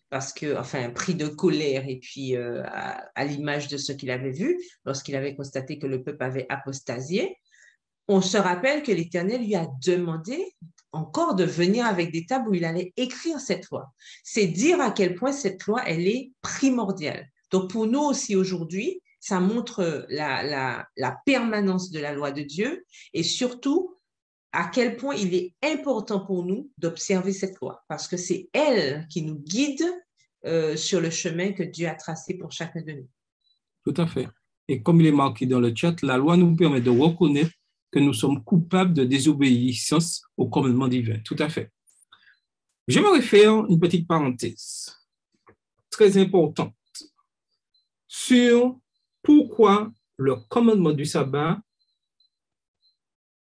parce que, enfin, pris de colère et puis à l'image de ce qu'il avait vu, lorsqu'il avait constaté que le peuple avait apostasié, on se rappelle que l'Éternel lui a demandé encore de venir avec des tables où il allait écrire cette loi. C'est dire à quel point cette loi, elle est primordiale. Donc, pour nous aussi aujourd'hui, ça montre la permanence de la loi de Dieu et surtout à quel point il est important pour nous d'observer cette loi parce que c'est elle qui nous guide sur le chemin que Dieu a tracé pour chacun de nous. Tout à fait. Et comme il est marqué dans le chat, la loi nous permet de reconnaître que nous sommes coupables de désobéissance au commandement divin. Tout à fait. J'aimerais faire une petite parenthèse très importante sur pourquoi le commandement du sabbat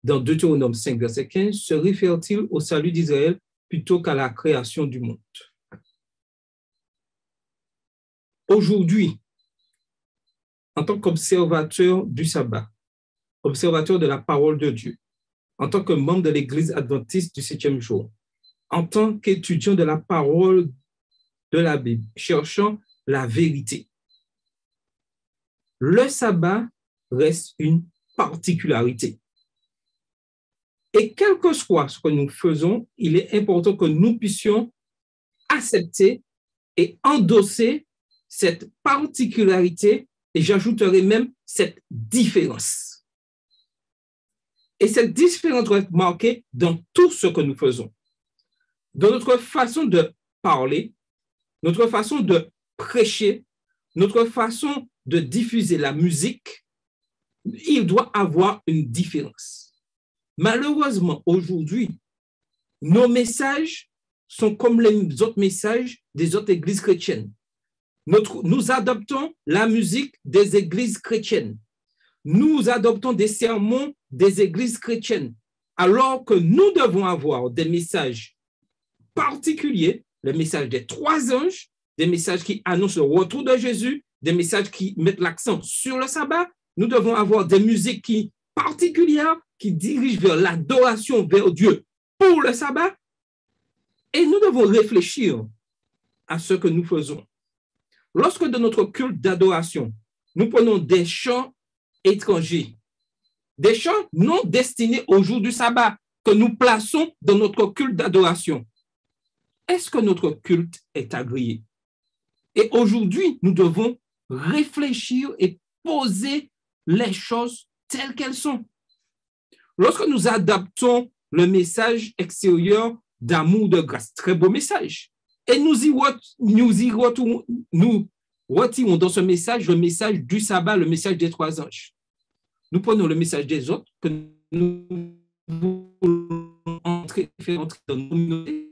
dans Deutéronome 5, verset 15 se réfère-t-il au salut d'Israël plutôt qu'à la création du monde? Aujourd'hui, en tant qu'observateur du sabbat, observateur de la parole de Dieu, en tant que membre de l'Église adventiste du 7e jour, en tant qu'étudiant de la parole de la Bible, cherchant la vérité, le sabbat reste une particularité. Et quel que soit ce que nous faisons, il est important que nous puissions accepter et endosser cette particularité, et j'ajouterai même cette différence. Et cette différence doit être marquée dans tout ce que nous faisons. Dans notre façon de parler, notre façon de prêcher, notre façon de diffuser la musique, il doit avoir une différence. Malheureusement, aujourd'hui, nos messages sont comme les autres messages des autres églises chrétiennes. Nous adoptons la musique des églises chrétiennes. Nous adoptons des sermons des églises chrétiennes, alors que nous devons avoir des messages particuliers, le message des 3 anges, des messages qui annoncent le retour de Jésus, des messages qui mettent l'accent sur le sabbat. Nous devons avoir des musiques qui particulière qui dirige vers l'adoration vers Dieu pour le sabbat. Et nous devons réfléchir à ce que nous faisons. Lorsque dans notre culte d'adoration, nous prenons des chants étrangers, des chants non destinés au jour du sabbat que nous plaçons dans notre culte d'adoration, est-ce que notre culte est agréé? Et aujourd'hui, nous devons réfléchir et poser les choses telles qu'elles sont. Lorsque nous adaptons le message extérieur d'amour, de grâce, très beau message, et nous retirons dans ce message le message du sabbat, le message des 3 anges. Nous prenons le message des autres que nous voulons faire entrer dans nos communautés,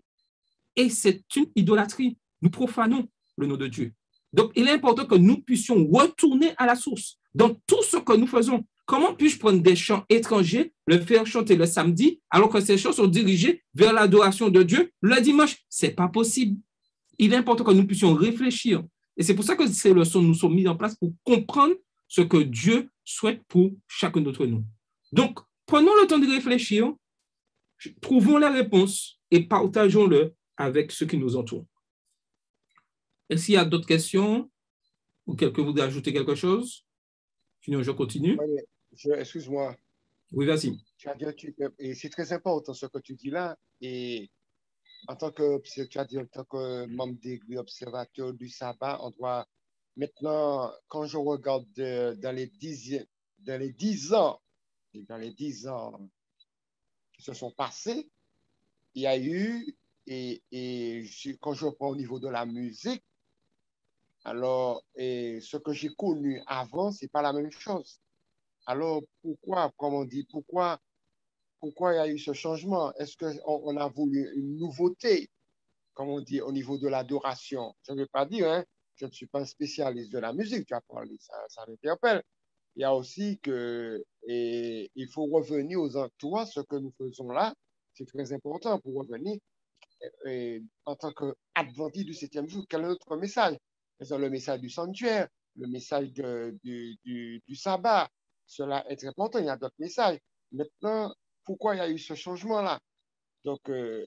et c'est une idolâtrie. Nous profanons le nom de Dieu. Donc, il est important que nous puissions retourner à la source dans tout ce que nous faisons. Comment puis-je prendre des chants étrangers, le faire chanter le samedi, alors que ces chants sont dirigés vers l'adoration de Dieu le dimanche? Ce n'est pas possible. Il est important que nous puissions réfléchir. Et c'est pour ça que ces leçons nous sont mises en place pour comprendre ce que Dieu souhaite pour chacun d'entre nous. Donc, prenons le temps de réfléchir, trouvons la réponse et partageons-le avec ceux qui nous entourent. Est-ce qu'il y a d'autres questions ou quelqu'un voudrait ajouter quelque chose? Sinon, je continue. Excuse-moi. Oui, vas-y. Et c'est très important ce que tu dis là. Et en tant que, tu as dit, en tant que membre d'église observateur du sabbat, on doit maintenant, quand je regarde dans les 10 ans qui se sont passés, il y a eu, et quand je prends au niveau de la musique, alors, ce que j'ai connu avant, ce n'est pas la même chose. Alors, pourquoi, comme on dit, pourquoi il y a eu ce changement? Est-ce qu'on a voulu une nouveauté, comme on dit, au niveau de l'adoration? Je ne veux pas dire, hein, je ne suis pas un spécialiste de la musique, tu as parlé, ça m'interpelle. Il y a aussi il faut revenir aux entours, ce que nous faisons là, c'est très important pour revenir en tant qu'adventiste du 7e jour. Quel est notre message? C'est le message du sanctuaire, le message du sabbat. Cela est très important, il y a d'autres messages. Maintenant, pourquoi il y a eu ce changement-là? Donc,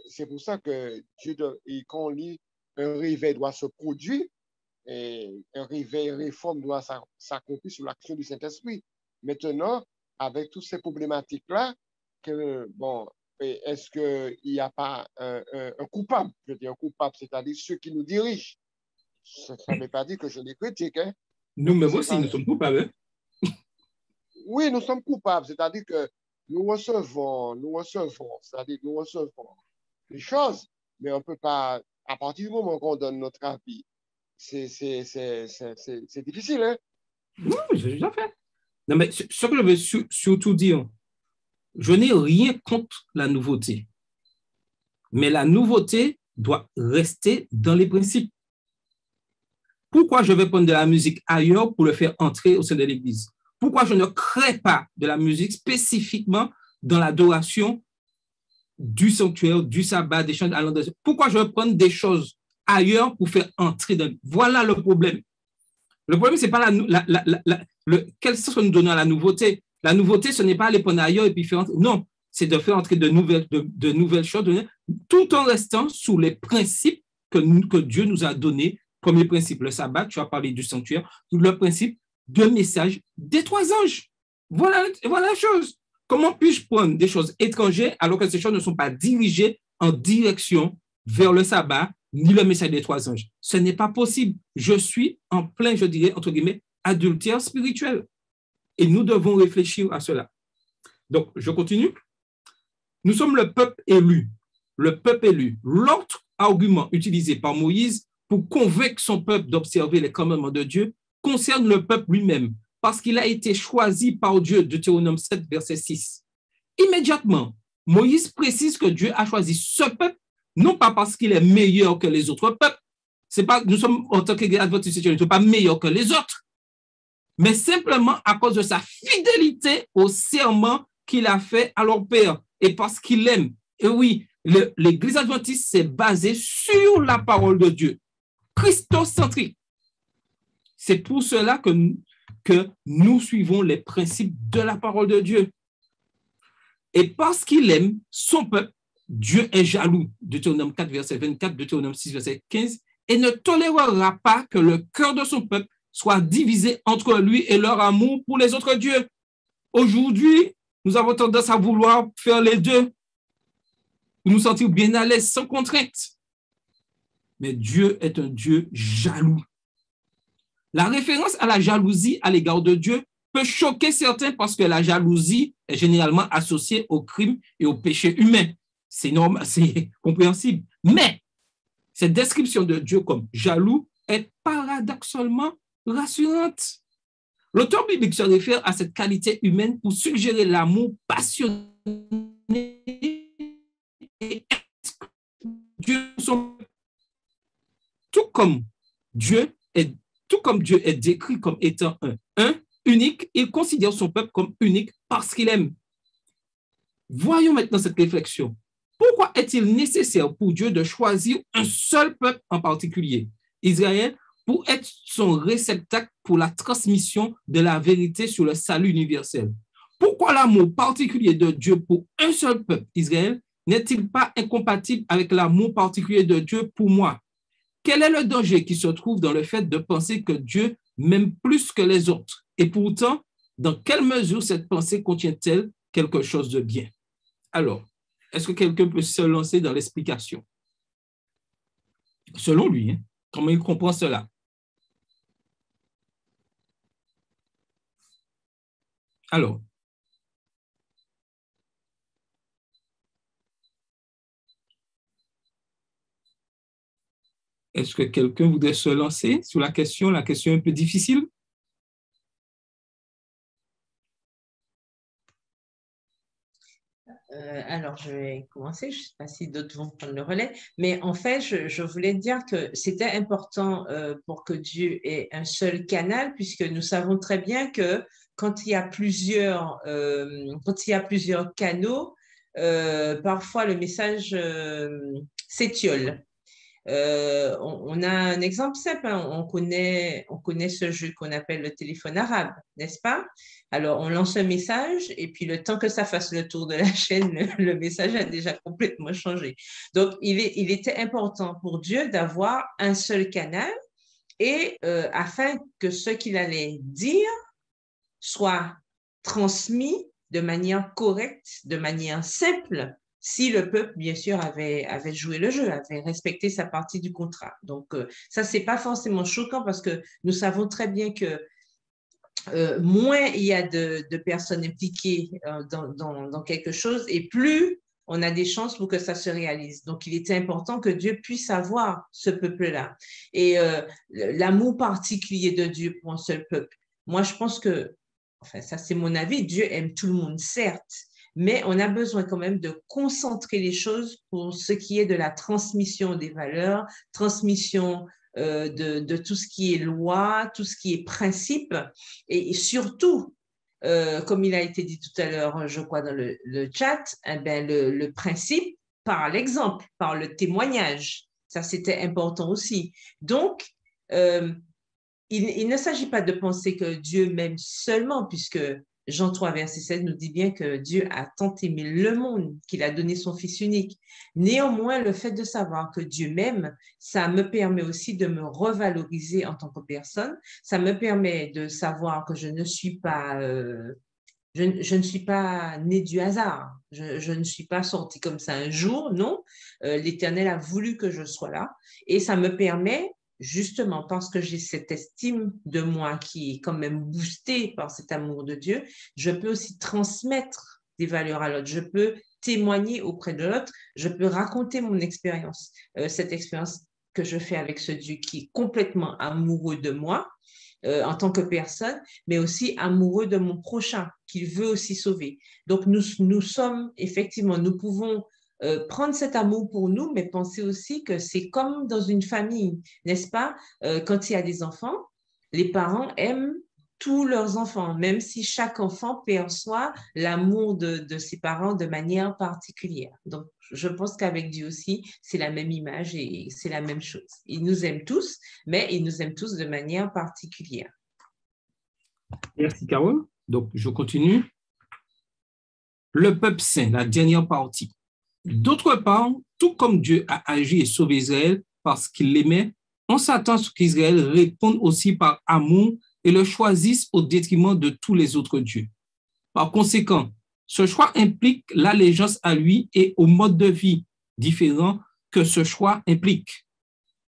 c'est pour ça que quand on lit, un réveil doit se produire, et un réveil, une réforme doit s'accomplir sous l'action du Saint-Esprit. Maintenant, avec toutes ces problématiques-là, est-ce qu'il n'y a pas un coupable? Je dis un coupable, c'est-à-dire ceux qui nous dirigent. Ça ne veut pas dire que je les critique. Hein. Nous-mêmes aussi, nous sommes coupables. Hein? Oui, nous sommes coupables. C'est-à-dire que nous recevons les choses, mais on ne peut pas, à partir du moment qu'on donne notre avis, c'est difficile. Hein? Oui, j'ai déjà fait. Non, mais ce que je veux surtout dire, je n'ai rien contre la nouveauté. Mais la nouveauté doit rester dans les principes. Pourquoi je vais prendre de la musique ailleurs pour le faire entrer au sein de l'Église? Pourquoi je ne crée pas de la musique spécifiquement dans l'adoration du sanctuaire, du sabbat, des chants allant de... Pourquoi je vais prendre des choses ailleurs pour faire entrer dans... Voilà le problème. Le problème, ce n'est pas quel sens que nous donnons à la nouveauté. La nouveauté, ce n'est pas aller prendre ailleurs et puis faire entrer... Non, c'est de faire entrer de nouvelles choses, tout en restant sous les principes que Dieu nous a donnés. Premier principe, le sabbat, tu as parlé du sanctuaire, le principe de message des 3 anges. Voilà la chose. Comment puis-je prendre des choses étrangères alors que ces choses ne sont pas dirigées en direction vers le sabbat ni le message des 3 anges? Ce n'est pas possible. Je suis en plein, je dirais, entre guillemets, adultère spirituel. Et nous devons réfléchir à cela. Donc, je continue. Nous sommes le peuple élu. Le peuple élu. L'autre argument utilisé par Moïse pour convaincre son peuple d'observer les commandements de Dieu concerne le peuple lui-même, parce qu'il a été choisi par Dieu, Deutéronome 7, verset 6. Immédiatement, Moïse précise que Dieu a choisi ce peuple, non pas parce qu'il est meilleur que les autres peuples, nous sommes en tant qu'adventistes, nous ne sommes pas meilleurs que les autres, mais simplement à cause de sa fidélité au serment qu'il a fait à leur père, et parce qu'il aime. Et oui, l'Église adventiste s'est basée sur la parole de Dieu, christocentrique. C'est pour cela que nous suivons les principes de la parole de Dieu. Et parce qu'il aime son peuple, Dieu est jaloux. Deutéronome 4, verset 24, Deutéronome 6, verset 15, et ne tolérera pas que le cœur de son peuple soit divisé entre lui et leur amour pour les autres dieux. Aujourd'hui, nous avons tendance à vouloir faire les deux, pour nous sentir bien à l'aise, sans contrainte. Mais Dieu est un Dieu jaloux. La référence à la jalousie à l'égard de Dieu peut choquer certains parce que la jalousie est généralement associée au crime et au péché humain. C'est normal, c'est compréhensible. Mais cette description de Dieu comme jaloux est paradoxalement rassurante. L'auteur biblique se réfère à cette qualité humaine pour suggérer l'amour passionné et Dieu son tout comme Dieu est décrit comme étant un unique, il considère son peuple comme unique parce qu'il aime. Voyons maintenant cette réflexion. Pourquoi est-il nécessaire pour Dieu de choisir un seul peuple en particulier, Israël, pour être son réceptacle pour la transmission de la vérité sur le salut universel? Pourquoi l'amour particulier de Dieu pour un seul peuple, Israël, n'est-il pas incompatible avec l'amour particulier de Dieu pour moi? Quel est le danger qui se trouve dans le fait de penser que Dieu m'aime plus que les autres? Et pourtant, dans quelle mesure cette pensée contient-elle quelque chose de bien? Alors, est-ce que quelqu'un peut se lancer dans l'explication? Selon lui, comment il comprend cela? Alors, est-ce que quelqu'un voudrait se lancer sur la question un peu difficile? Alors, je vais commencer. Je ne sais pas si d'autres vont prendre le relais. Mais en fait, je voulais dire que c'était important pour que Dieu ait un seul canal, puisque nous savons très bien que quand il y a plusieurs canaux, parfois le message s'étiole. On a un exemple simple, hein. On connaît ce jeu qu'on appelle le téléphone arabe, n'est-ce pas? Alors, on lance un message et puis le temps que ça fasse le tour de la chaîne, le message a déjà complètement changé. Donc, il était important pour Dieu d'avoir un seul canal et afin que ce qu'il allait dire soit transmis de manière correcte, de manière simple, si le peuple, bien sûr, avait joué le jeu, avait respecté sa partie du contrat. Donc, ça, ce n'est pas forcément choquant parce que nous savons très bien que moins il y a de personnes impliquées dans quelque chose et plus on a des chances pour que ça se réalise. Donc, il était important que Dieu puisse avoir ce peuple-là. Et l'amour particulier de Dieu pour un seul peuple. Moi, je pense que, enfin, ça c'est mon avis, Dieu aime tout le monde, certes, mais on a besoin quand même de concentrer les choses pour ce qui est de la transmission des valeurs, transmission de tout ce qui est loi, tout ce qui est principe, et surtout, comme il a été dit tout à l'heure, je crois, dans le chat, eh bien, le principe par l'exemple, par le témoignage. Ça, c'était important aussi. Donc, il ne s'agit pas de penser que Dieu m'aime seulement, puisque Jean 3, verset 16 nous dit bien que Dieu a tant aimé le monde qu'il a donné son Fils unique. Néanmoins, le fait de savoir que Dieu m'aime, ça me permet aussi de me revaloriser en tant que personne. Ça me permet de savoir que je ne suis pas née du hasard. Je ne suis pas sortie comme ça un jour, non. L'Éternel a voulu que je sois là. Et ça me permet, justement, parce que j'ai cette estime de moi qui est quand même boostée par cet amour de Dieu, je peux aussi transmettre des valeurs à l'autre. Je peux témoigner auprès de l'autre. Je peux raconter mon expérience, cette expérience que je fais avec ce Dieu qui est complètement amoureux de moi, en tant que personne, mais aussi amoureux de mon prochain, qu'il veut aussi sauver. Donc, nous sommes, effectivement, nous pouvons prendre cet amour pour nous, mais penser aussi que c'est comme dans une famille, n'est-ce pas? Quand il y a des enfants, les parents aiment tous leurs enfants, même si chaque enfant perçoit l'amour de ses parents de manière particulière. Donc, je pense qu'avec Dieu aussi, c'est la même image et c'est la même chose. Il nous aime tous, mais il nous aime tous de manière particulière. Merci, Carole. Donc, je continue. le peuple saint, la dernière partie. D'autre part, tout comme Dieu a agi et sauvé Israël parce qu'il l'aimait, on s'attend à ce qu'Israël réponde aussi par amour et le choisisse au détriment de tous les autres dieux. Par conséquent, ce choix implique l'allégeance à lui et au mode de vie différent que ce choix implique.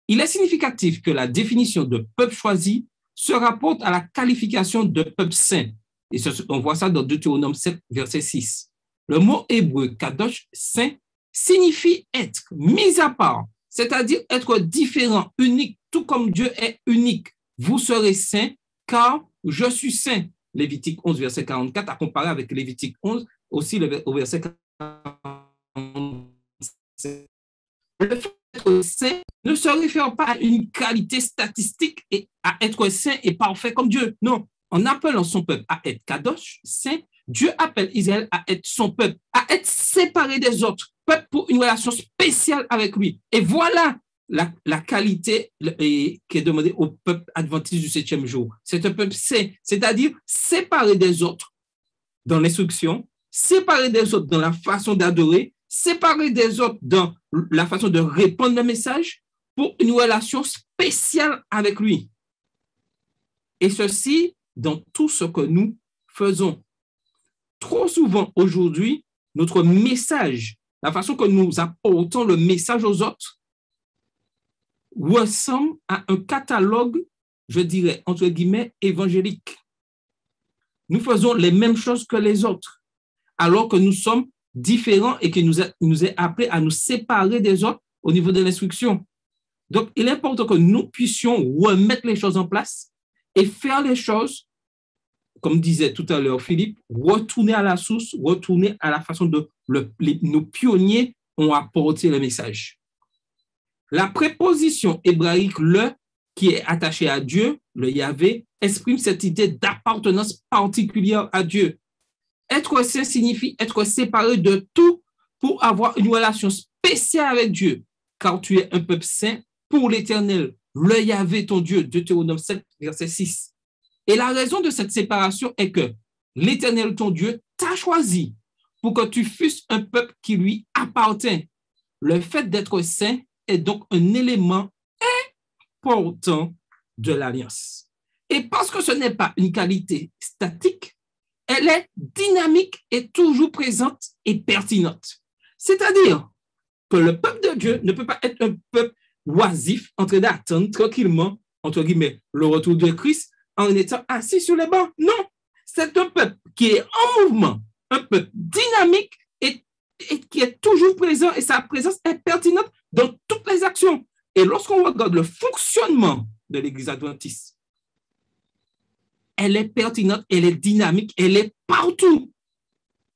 Il est significatif que la définition de peuple choisi se rapporte à la qualification de peuple saint. Et on voit ça dans Deutéronome 7, verset 6. Le mot hébreu kadosh, saint, signifie être mis à part, c'est-à-dire être différent, unique, tout comme Dieu est unique. Vous serez saints car je suis saint. Lévitique 11, verset 44, à comparer avec Lévitique 11, aussi au verset 47. Le fait d'être saint ne se réfère pas à une qualité statistique et à être saint et parfait comme Dieu. Non, en appelant son peuple à être kadosh, saint, Dieu appelle Israël à être son peuple, à être séparé des autres, peuple pour une relation spéciale avec lui. Et voilà la qualité qui est demandée au peuple adventiste du 7e jour. C'est un peuple saint, c'est-à-dire séparé des autres dans l'instruction, séparé des autres dans la façon d'adorer, séparé des autres dans la façon de répondre le message pour une relation spéciale avec lui. Et ceci dans tout ce que nous faisons. Trop souvent aujourd'hui, notre message, la façon que nous apportons le message aux autres, ressemble à un catalogue, je dirais, entre guillemets, évangélique. Nous faisons les mêmes choses que les autres, alors que nous sommes différents et qu'il nous est appelé à nous séparer des autres au niveau de l'instruction. Donc, il est important que nous puissions remettre les choses en place et faire les choses, comme disait tout à l'heure Philippe, retourner à la source, retourner à la façon dont nos pionniers ont apporté le message. La préposition hébraïque « le » qui est attachée à Dieu, le Yahvé, exprime cette idée d'appartenance particulière à Dieu. Être saint signifie être séparé de tout pour avoir une relation spéciale avec Dieu, car tu es un peuple saint pour l'Éternel, le Yahvé ton Dieu, Deutéronome 7, verset 6. Et la raison de cette séparation est que l'Éternel ton Dieu t'a choisi pour que tu fusses un peuple qui lui appartient. Le fait d'être saint est donc un élément important de l'alliance. Et parce que ce n'est pas une qualité statique, elle est dynamique et toujours présente et pertinente. C'est-à-dire que le peuple de Dieu ne peut pas être un peuple oisif en train d'attendre tranquillement, entre guillemets, le retour de Christ en étant assis sur les bancs. Non, c'est un peuple qui est en mouvement, un peuple dynamique et qui est toujours présent et sa présence est pertinente dans toutes les actions. Et lorsqu'on regarde le fonctionnement de l'Église adventiste, elle est pertinente, elle est dynamique, elle est partout.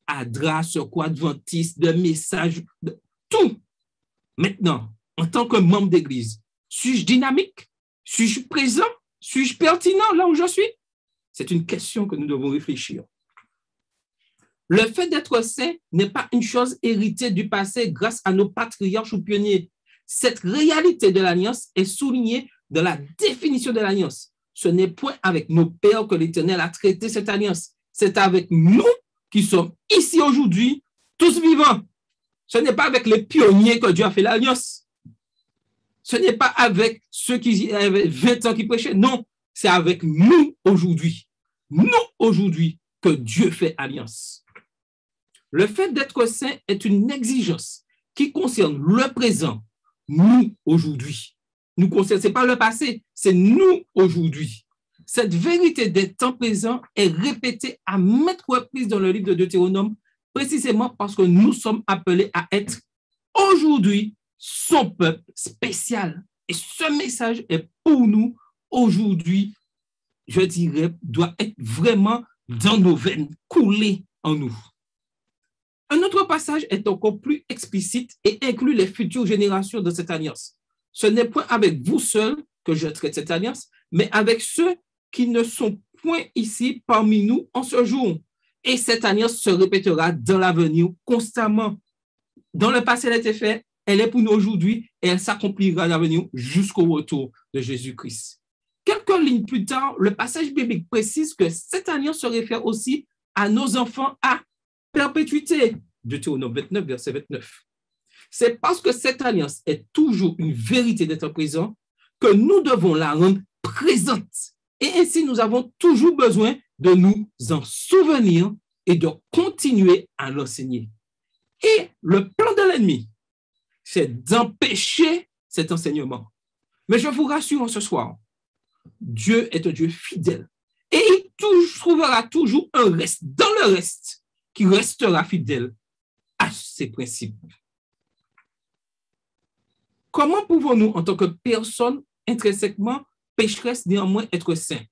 Adra, Secours adventiste, de messages, de tout. Maintenant, en tant que membre d'Église, suis-je dynamique? Suis-je présent? Suis-je pertinent là où je suis? C'est une question que nous devons réfléchir. Le fait d'être saint n'est pas une chose héritée du passé grâce à nos patriarches ou pionniers. Cette réalité de l'alliance est soulignée dans la définition de l'alliance. Ce n'est point avec nos pères que l'Éternel a traité cette alliance. C'est avec nous qui sommes ici aujourd'hui, tous vivants. Ce n'est pas avec les pionniers que Dieu a fait l'alliance. Ce n'est pas avec ceux qui avaient 20 ans qui prêchaient. Non, c'est avec nous aujourd'hui. Nous aujourd'hui que Dieu fait alliance. Le fait d'être saint est une exigence qui concerne le présent, nous aujourd'hui. Nous concerne, ce n'est pas le passé, c'est nous aujourd'hui. Cette vérité des temps présents est répétée à maintes reprises dans le livre de Deutéronome, précisément parce que nous sommes appelés à être aujourd'hui son peuple spécial. Et ce message est pour nous aujourd'hui, je dirais, doit être vraiment dans nos veines, coulé en nous. Un autre passage est encore plus explicite et inclut les futures générations de cette alliance. Ce n'est point avec vous seuls que je traite cette alliance, mais avec ceux qui ne sont point ici parmi nous en ce jour. Et cette alliance se répétera dans l'avenir constamment. Dans le passé, elle a été faite, elle est pour nous aujourd'hui et elle s'accomplira à l'avenir jusqu'au retour de Jésus-Christ. Quelques lignes plus tard, le passage biblique précise que cette alliance se réfère aussi à nos enfants à perpétuité. Deutéronome 29, verset 29. C'est parce que cette alliance est toujours une vérité d'être présent que nous devons la rendre présente. Et ainsi, nous avons toujours besoin de nous en souvenir et de continuer à l'enseigner. Et le plan de l'ennemi, c'est d'empêcher cet enseignement. Mais je vous rassure ce soir, Dieu est un Dieu fidèle. Et il trouvera toujours un reste, dans le reste, qui restera fidèle à ses principes. Comment pouvons-nous, en tant que personne intrinsèquement pécheresse, néanmoins être saints?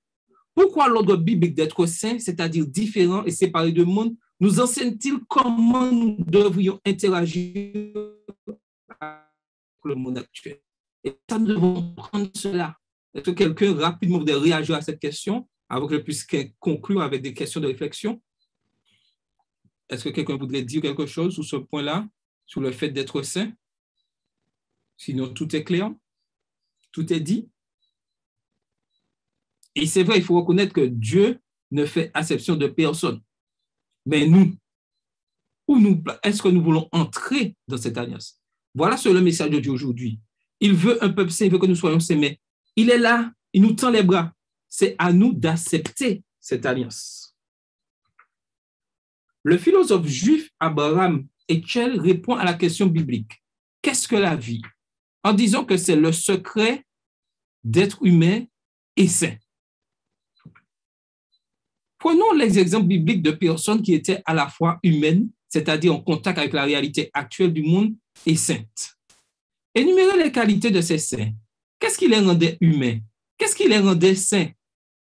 Pourquoi l'ordre biblique d'être saint, c'est-à-dire différent et séparé du monde, nous enseigne-t-il comment nous devrions interagir avec le monde actuel? Et ça, nous devons prendre cela. Est-ce que quelqu'un rapidement voudrait réagir à cette question avant que je puisse conclure avec des questions de réflexion? Est-ce que quelqu'un voudrait dire quelque chose sur ce point-là, sur le fait d'être saint? Sinon, tout est clair, tout est dit. Et c'est vrai, il faut reconnaître que Dieu ne fait exception de personne. Mais nous, est-ce que nous voulons entrer dans cette alliance? Voilà le message de Dieu aujourd'hui. Il veut un peuple saint, il veut que nous soyons saints, mais il est là, il nous tend les bras. C'est à nous d'accepter cette alliance. Le philosophe juif Abraham Heschel répond à la question biblique. Qu'est-ce que la vie? En disant que c'est le secret d'être humain et saint. Prenons les exemples bibliques de personnes qui étaient à la fois humaines, c'est-à-dire en contact avec la réalité actuelle du monde, et saintes. Énumérez les qualités de ces saints. Qu'est-ce qui les rendait humains? Qu'est-ce qui les rendait saints?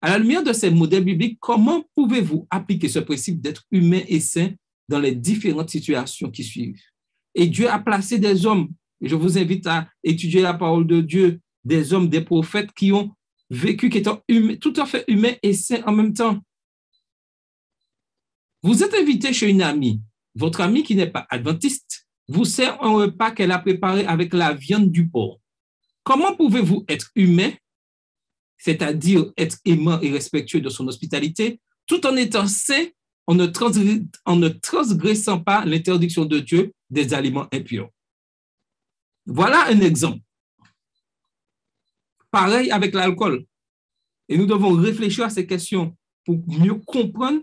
À la lumière de ces modèles bibliques, comment pouvez-vous appliquer ce principe d'être humain et saint dans les différentes situations qui suivent? Et Dieu a placé des hommes, et je vous invite à étudier la parole de Dieu, des hommes, des prophètes qui ont vécu, qui étant tout à fait humains et saints en même temps. Vous êtes invité chez une amie. Votre amie qui n'est pas adventiste vous sert un repas qu'elle a préparé avec la viande du porc. Comment pouvez-vous être humain, c'est-à-dire être aimant et respectueux de son hospitalité, tout en étant saint, en ne transgressant pas l'interdiction de Dieu des aliments impurs? Voilà un exemple. Pareil avec l'alcool. Et nous devons réfléchir à ces questions pour mieux comprendre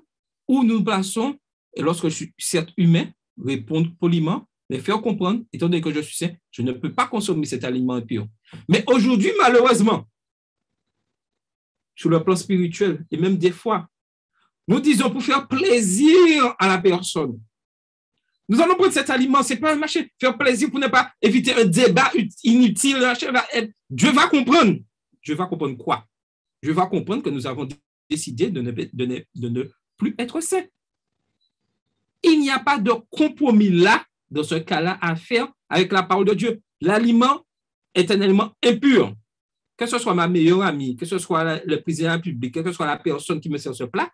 où nous nous plaçons. Et lorsque je suis certes humain, répondre poliment, mais faire comprendre, étant donné que je suis saint, je ne peux pas consommer cet aliment impur. Mais aujourd'hui, malheureusement, sur le plan spirituel, et même des fois, nous disons pour faire plaisir à la personne. Nous allons prendre cet aliment, ce n'est pas un machin, faire plaisir pour ne pas éviter un débat inutile. Dieu va comprendre. Dieu va comprendre quoi? Dieu va comprendre que nous avons décidé de ne plus être saints. Il n'y a pas de compromis là, dans ce cas-là, à faire avec la parole de Dieu. L'aliment est un aliment impur. Que ce soit ma meilleure amie, que ce soit le président de la République, que ce soit la personne qui me sert ce plat,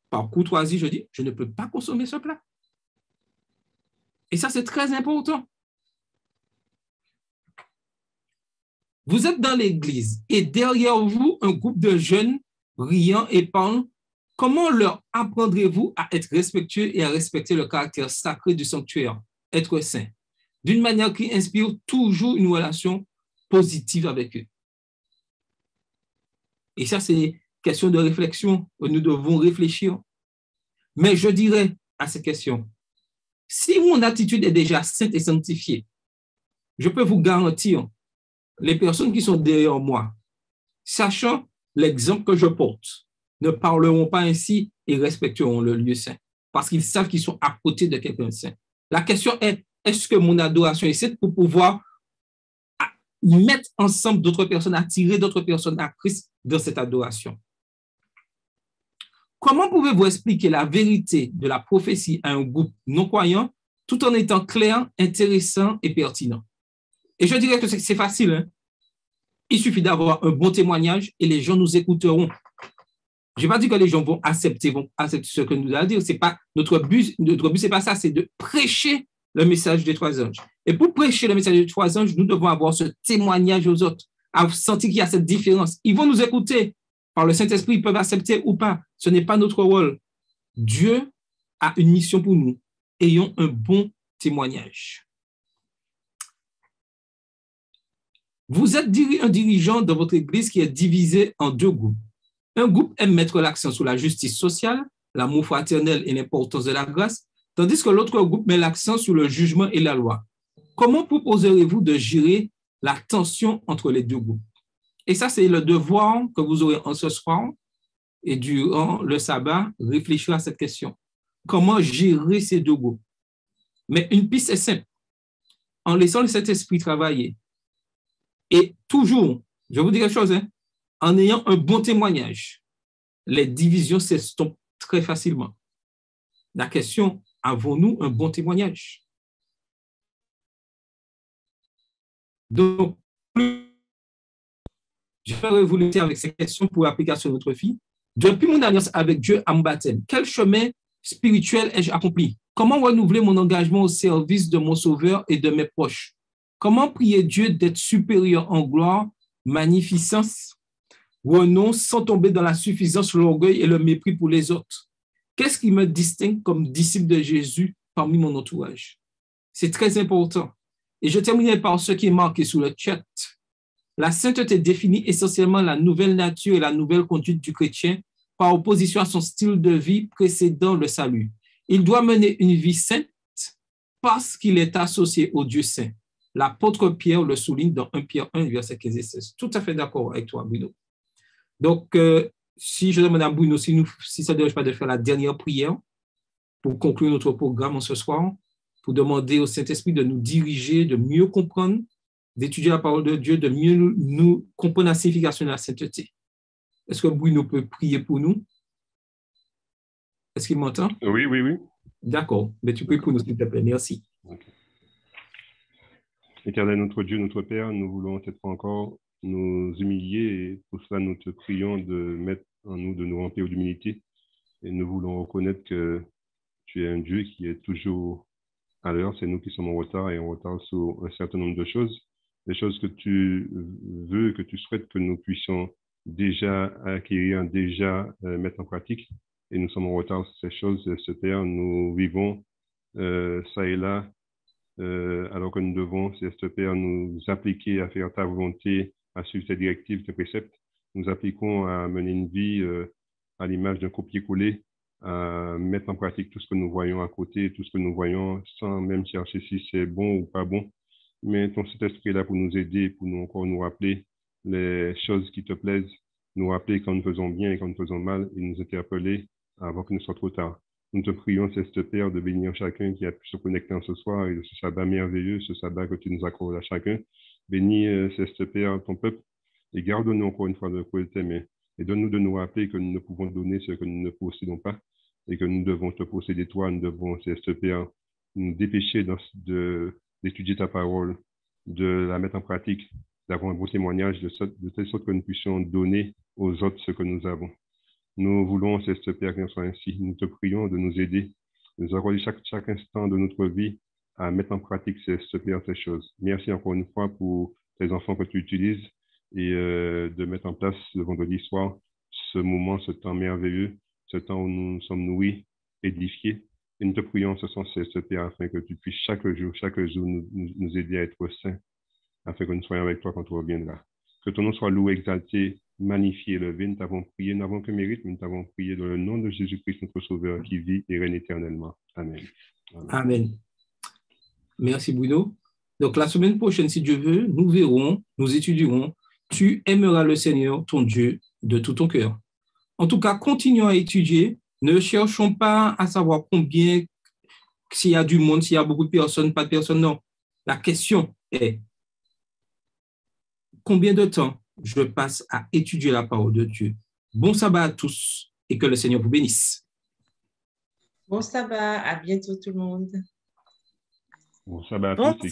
par courtoisie, je dis, je ne peux pas consommer ce plat. Et ça, c'est très important. Vous êtes dans l'église et derrière vous, un groupe de jeunes riant et parlant. Comment leur apprendrez-vous à être respectueux et à respecter le caractère sacré du sanctuaire, être saint, d'une manière qui inspire toujours une relation positive avec eux? Et ça, c'est une question de réflexion où nous devons réfléchir. Mais je dirais à cette question, si mon attitude est déjà sainte et sanctifiée, je peux vous garantir, les personnes qui sont derrière moi, sachant l'exemple que je porte, ne parleront pas ainsi et respecteront le lieu saint, parce qu'ils savent qu'ils sont à côté de quelqu'un de saint. La question est, est-ce que mon adoration est sainte pour pouvoir mettre ensemble d'autres personnes, attirer d'autres personnes à Christ dans cette adoration? Comment pouvez-vous expliquer la vérité de la prophétie à un groupe non-croyant tout en étant clair, intéressant et pertinent? Et je dirais que c'est facile. Hein? Il suffit d'avoir un bon témoignage et les gens nous écouteront. Je n'ai pas dit que les gens vont accepter ce que nous allons dire. C'est pas notre but, c'est pas ça, c'est de prêcher le message des trois anges. Et pour prêcher le message des trois anges, nous devons avoir ce témoignage aux autres, à sentir qu'il y a cette différence. Ils vont nous écouter. Par le Saint-Esprit, ils peuvent accepter ou pas. Ce n'est pas notre rôle. Dieu a une mission pour nous. Ayons un bon témoignage. Vous êtes un dirigeant de votre église qui est divisé en deux groupes. Un groupe aime mettre l'accent sur la justice sociale, l'amour fraternel et l'importance de la grâce, tandis que l'autre groupe met l'accent sur le jugement et la loi. Comment proposerez-vous de gérer la tension entre les deux groupes? Et ça, c'est le devoir que vous aurez en ce soir et durant le sabbat, réfléchir à cette question. Comment gérer ces deux groupes? Mais une piste est simple. En laissant le Saint-Esprit travailler. Et toujours, je vais vous dire quelque chose, hein, en ayant un bon témoignage, les divisions s'estompent très facilement. La question, avons-nous un bon témoignage? Donc, je vais vous laisser avec ces questions pour l'application de notre vie. Depuis mon alliance avec Dieu à mon baptême, quel chemin spirituel ai-je accompli? Comment renouveler mon engagement au service de mon Sauveur et de mes proches? Comment prier Dieu d'être supérieur en gloire, magnificence, renom, sans tomber dans la suffisance, l'orgueil et le mépris pour les autres? Qu'est-ce qui me distingue comme disciple de Jésus parmi mon entourage? C'est très important. Et je terminerai par ce qui est marqué sur le chat. La sainteté définit essentiellement la nouvelle nature et la nouvelle conduite du chrétien par opposition à son style de vie précédant le salut. Il doit mener une vie sainte parce qu'il est associé au Dieu saint. L'apôtre Pierre le souligne dans 1 Pierre 1, verset 15 et 16. Tout à fait d'accord avec toi, Bruno. Donc, si je demande à Bruno, si ça ne dérange pas de faire la dernière prière pour conclure notre programme ce soir, pour demander au Saint-Esprit de nous diriger, de mieux comprendre, d'étudier la parole de Dieu, de mieux nous comprendre la signification de la sainteté. Est-ce que Bruno peut prier pour nous? Est-ce qu'il m'entend? Oui, oui, oui. D'accord. Mais tu pries pour nous, s'il te plaît. Merci. Okay. Éternel notre Dieu, notre Père, nous voulons cette fois encore nous humilier et pour cela nous te prions de mettre en nous, de nous remplir d'humilité et nous voulons reconnaître que tu es un Dieu qui est toujours à l'heure, c'est nous qui sommes en retard et en retard sur un certain nombre de choses, des choses que tu veux, que tu souhaites que nous puissions déjà acquérir, déjà mettre en pratique et nous sommes en retard sur ces choses, ce Père, nous vivons ça et là alors que nous devons, ce Père, nous appliquer à faire ta volonté, à suivre tes directives, tes préceptes. Nous appliquons à mener une vie à l'image d'un copier-coller, à mettre en pratique tout ce que nous voyons à côté, tout ce que nous voyons sans même chercher si c'est bon ou pas bon. Mais ton Saint-Esprit est là pour nous aider, pour nous encore nous rappeler les choses qui te plaisent, nous rappeler quand nous faisons bien et quand nous faisons mal et nous interpeller avant que ne soit trop tard. Nous te prions, Céleste Père, de bénir chacun qui a pu se connecter en ce soir et de ce sabbat merveilleux, ce sabbat que tu nous accordes à chacun. Bénis, Céleste Père, ton peuple et garde-nous encore une fois de quoi t'aimer. Et donne-nous de nous rappeler que nous ne pouvons donner ce que nous ne possédons pas et que nous devons te posséder toi, nous devons, Céleste Père, nous dépêcher d'étudier ta parole, de la mettre en pratique, d'avoir un beau témoignage de telle sorte que nous puissions donner aux autres ce que nous avons. Nous voulons, Céleste Père, qu'il en soit ainsi. Nous te prions de nous aider, de nous accorder chaque instant de notre vie à mettre en pratique, Céleste Père, ces choses. Merci encore une fois pour tes enfants que tu utilises et de mettre en place le vendredi soir ce moment, ce temps merveilleux, ce temps où nous sommes nourris, édifiés. Et nous te prions ce sens, Céleste Père, afin que tu puisses chaque jour nous aider à être saints, afin que nous soyons avec toi quand tu reviendras. Que ton nom soit loué, exalté, magnifié, élevé. Nous t'avons prié, nous n'avons que mérite, mais nous t'avons prié dans le nom de Jésus-Christ, notre Sauveur, qui vit et règne éternellement. Amen. Amen. Amen. Merci, Bruno. Donc, la semaine prochaine, si Dieu veut, nous verrons, nous étudierons. Tu aimeras le Seigneur, ton Dieu, de tout ton cœur. En tout cas, continuons à étudier. Ne cherchons pas à savoir combien, s'il y a du monde, s'il y a beaucoup de personnes, pas de personnes. Non. La question est, combien de temps je passe à étudier la parole de Dieu? Bon sabbat à tous et que le Seigneur vous bénisse. Bon sabbat, à bientôt tout le monde. Bon sabbat à tous.